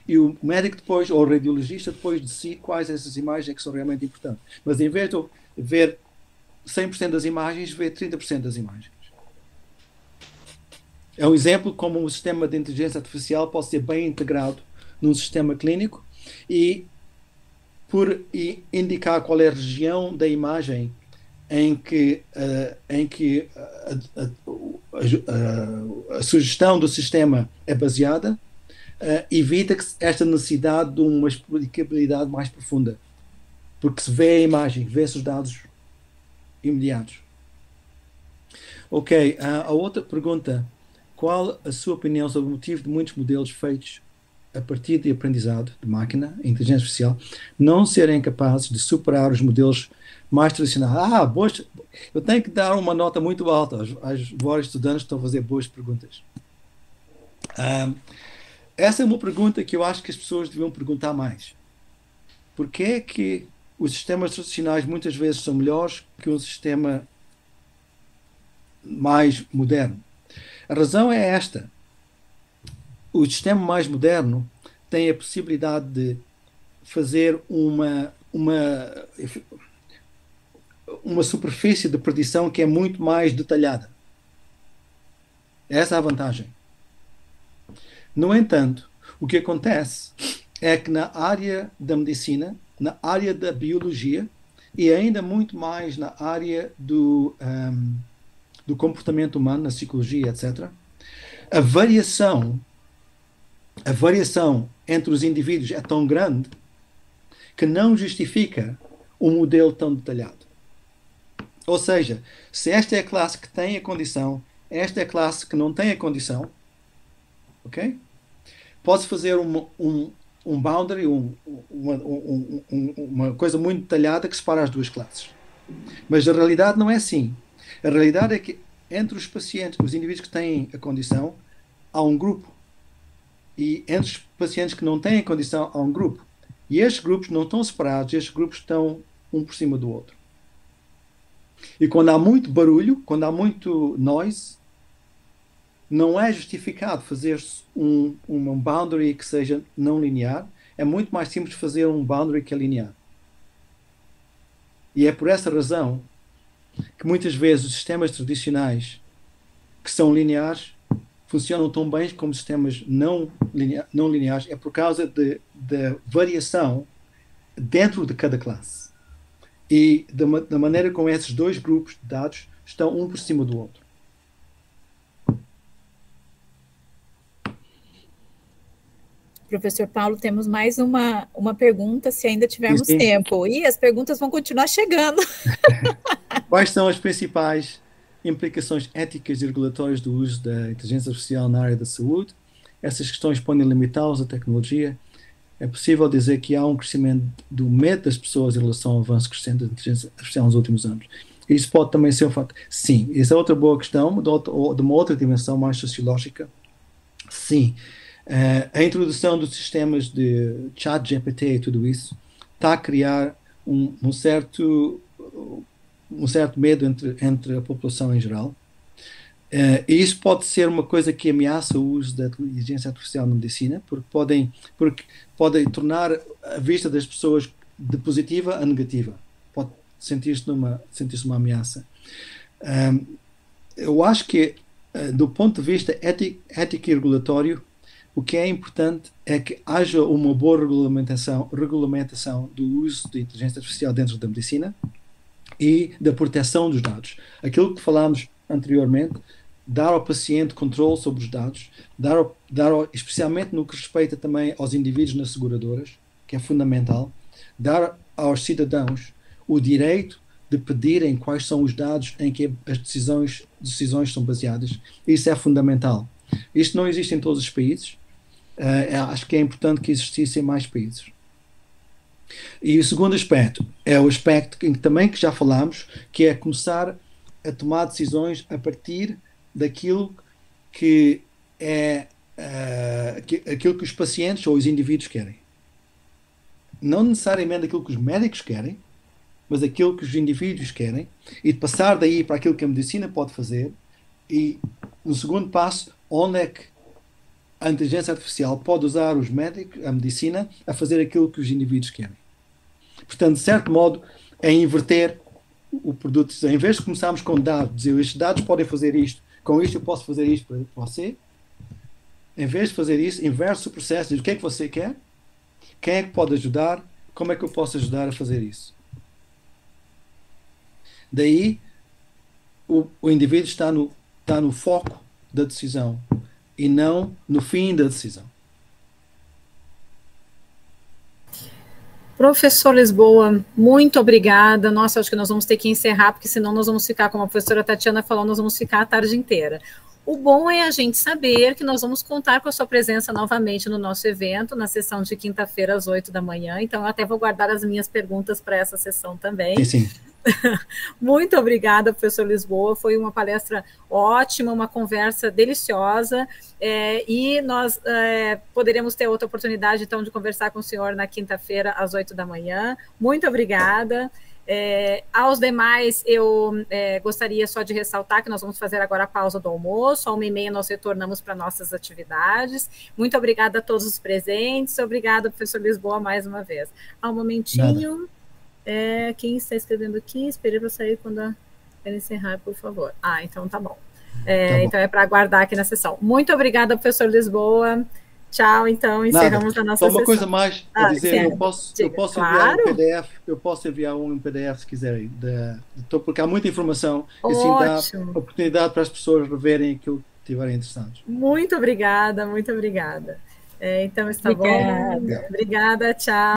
E o médico depois, ou o radiologista, depois decide quais essas imagens é que são realmente importantes. Mas em vez de ver 100% das imagens, vê 30% das imagens. É um exemplo como um sistema de inteligência artificial pode ser bem integrado num sistema clínico e indicar qual é a região da imagem em que a sugestão do sistema é baseada, evita esta necessidade de uma explicabilidade mais profunda, porque se vê a imagem, vê-se os dados imediatos. Ok, a outra pergunta: qual a sua opinião sobre o motivo de muitos modelos feitos a partir de aprendizado de máquina, inteligência artificial, não serem capazes de superar os modelos mais tradicionais? Boas, eu tenho que dar uma nota muito alta aos vários estudantes que estão a fazer boas perguntas. Essa é uma pergunta que eu acho que as pessoas deviam perguntar mais. Porquê é que os sistemas tradicionais muitas vezes são melhores que um sistema mais moderno? A razão é esta. O sistema mais moderno tem a possibilidade de fazer uma superfície de predição que é muito mais detalhada. Essa é a vantagem. No entanto, o que acontece é que na área da medicina, na área da biologia e ainda muito mais na área do comportamento humano, na psicologia, etc., a variação entre os indivíduos é tão grande que não justifica um modelo tão detalhado. Ou seja, se esta é a classe que tem a condição, esta é a classe que não tem a condição, ok? Pode-se fazer um boundary, uma coisa muito detalhada que separa as duas classes. Mas a realidade não é assim. A realidade é que entre os pacientes, os indivíduos que têm a condição, há um grupo. E entre os pacientes que não têm a condição, há um grupo. E estes grupos não estão separados, estes grupos estão um por cima do outro. E quando há muito barulho, quando há muito noise, não é justificado fazer um boundary que seja não linear. É muito mais simples fazer um boundary que é linear. E é por essa razão que muitas vezes os sistemas tradicionais que são lineares funcionam tão bem como sistemas não lineares. É por causa da variação dentro de cada classe. E da maneira como esses dois grupos de dados estão um por cima do outro. Professor Paulo, temos mais uma pergunta, se ainda tivermos tempo. E as perguntas vão continuar chegando. Quais são as principais implicações éticas e regulatórias do uso da inteligência artificial na área da saúde? Essas questões podem limitá-los à tecnologia? É possível dizer que há um crescimento do medo das pessoas em relação ao avanço crescente da inteligência artificial nos últimos anos? Isso pode também ser um fato. Sim, essa é outra boa questão, de uma outra dimensão mais sociológica. Sim. A introdução dos sistemas de chat GPT e tudo isso está a criar um certo medo entre a população em geral. E isso pode ser uma coisa que ameaça o uso da inteligência artificial na medicina, porque podem tornar a vista das pessoas de positiva a negativa. Pode sentir-se uma ameaça. Eu acho que, do ponto de vista ético e regulatório, o que é importante é que haja uma boa regulamentação do uso de inteligência artificial dentro da medicina e da proteção dos dados. Aquilo que falámos anteriormente, dar ao paciente controle sobre os dados, especialmente no que respeita também aos indivíduos nas seguradoras, que é fundamental, dar aos cidadãos o direito de pedirem quais são os dados em que as decisões são baseadas. Isso é fundamental. Isto não existe em todos os países. Acho que é importante que existisse em mais países. E o segundo aspecto é o aspecto que já falámos, que é começar a tomar decisões a partir daquilo que é aquilo que os pacientes ou os indivíduos querem. Não necessariamente aquilo que os médicos querem, mas aquilo que os indivíduos querem, e de passar daí para aquilo que a medicina pode fazer, e no segundo passo, onde é que a inteligência artificial pode usar os médicos, a medicina, a fazer aquilo que os indivíduos querem. Portanto, de certo modo, é inverter o produto. Em vez de começarmos com dados, dizer, estes dados podem fazer isto, com isto eu posso fazer isto para você, em vez de fazer isso, inverte o processo, diz o que é que você quer, quem é que pode ajudar, como é que eu posso ajudar a fazer isso. Daí, o indivíduo está no foco da decisão e não no fim da decisão. Professor Lisboa, muito obrigada. Nossa, acho que nós vamos ter que encerrar, porque senão nós vamos ficar, como a professora Tatiana falou, nós vamos ficar a tarde inteira. O bom é a gente saber que nós vamos contar com a sua presença novamente no nosso evento, na sessão de quinta-feira, às 8 da manhã. Então, eu até vou guardar as minhas perguntas para essa sessão também. Sim. Muito obrigada, professor Lisboa. Foi uma palestra ótima, uma conversa deliciosa, e nós poderemos ter outra oportunidade, então, de conversar com o senhor na quinta-feira, às 8 da manhã. Muito obrigada. Aos demais, eu gostaria só de ressaltar que nós vamos fazer agora a pausa do almoço, ao 1h30 nós retornamos para nossas atividades. Muito obrigada a todos os presentes, obrigada, professor Lisboa, mais uma vez. Um momentinho. Quem está escrevendo aqui, esperei para sair quando ela encerrar, por favor. Então tá bom. Então é para aguardar aqui na sessão. Muito obrigada, professor Lisboa. Tchau, então, encerramos a nossa sessão. Só uma coisa mais a dizer, certo. eu posso Claro. enviar um PDF, se quiserem, porque há muita informação, e assim dá oportunidade para as pessoas reverem aquilo que estiverem interessados. Muito obrigada, muito obrigada. Então está bom. Obrigada, tchau.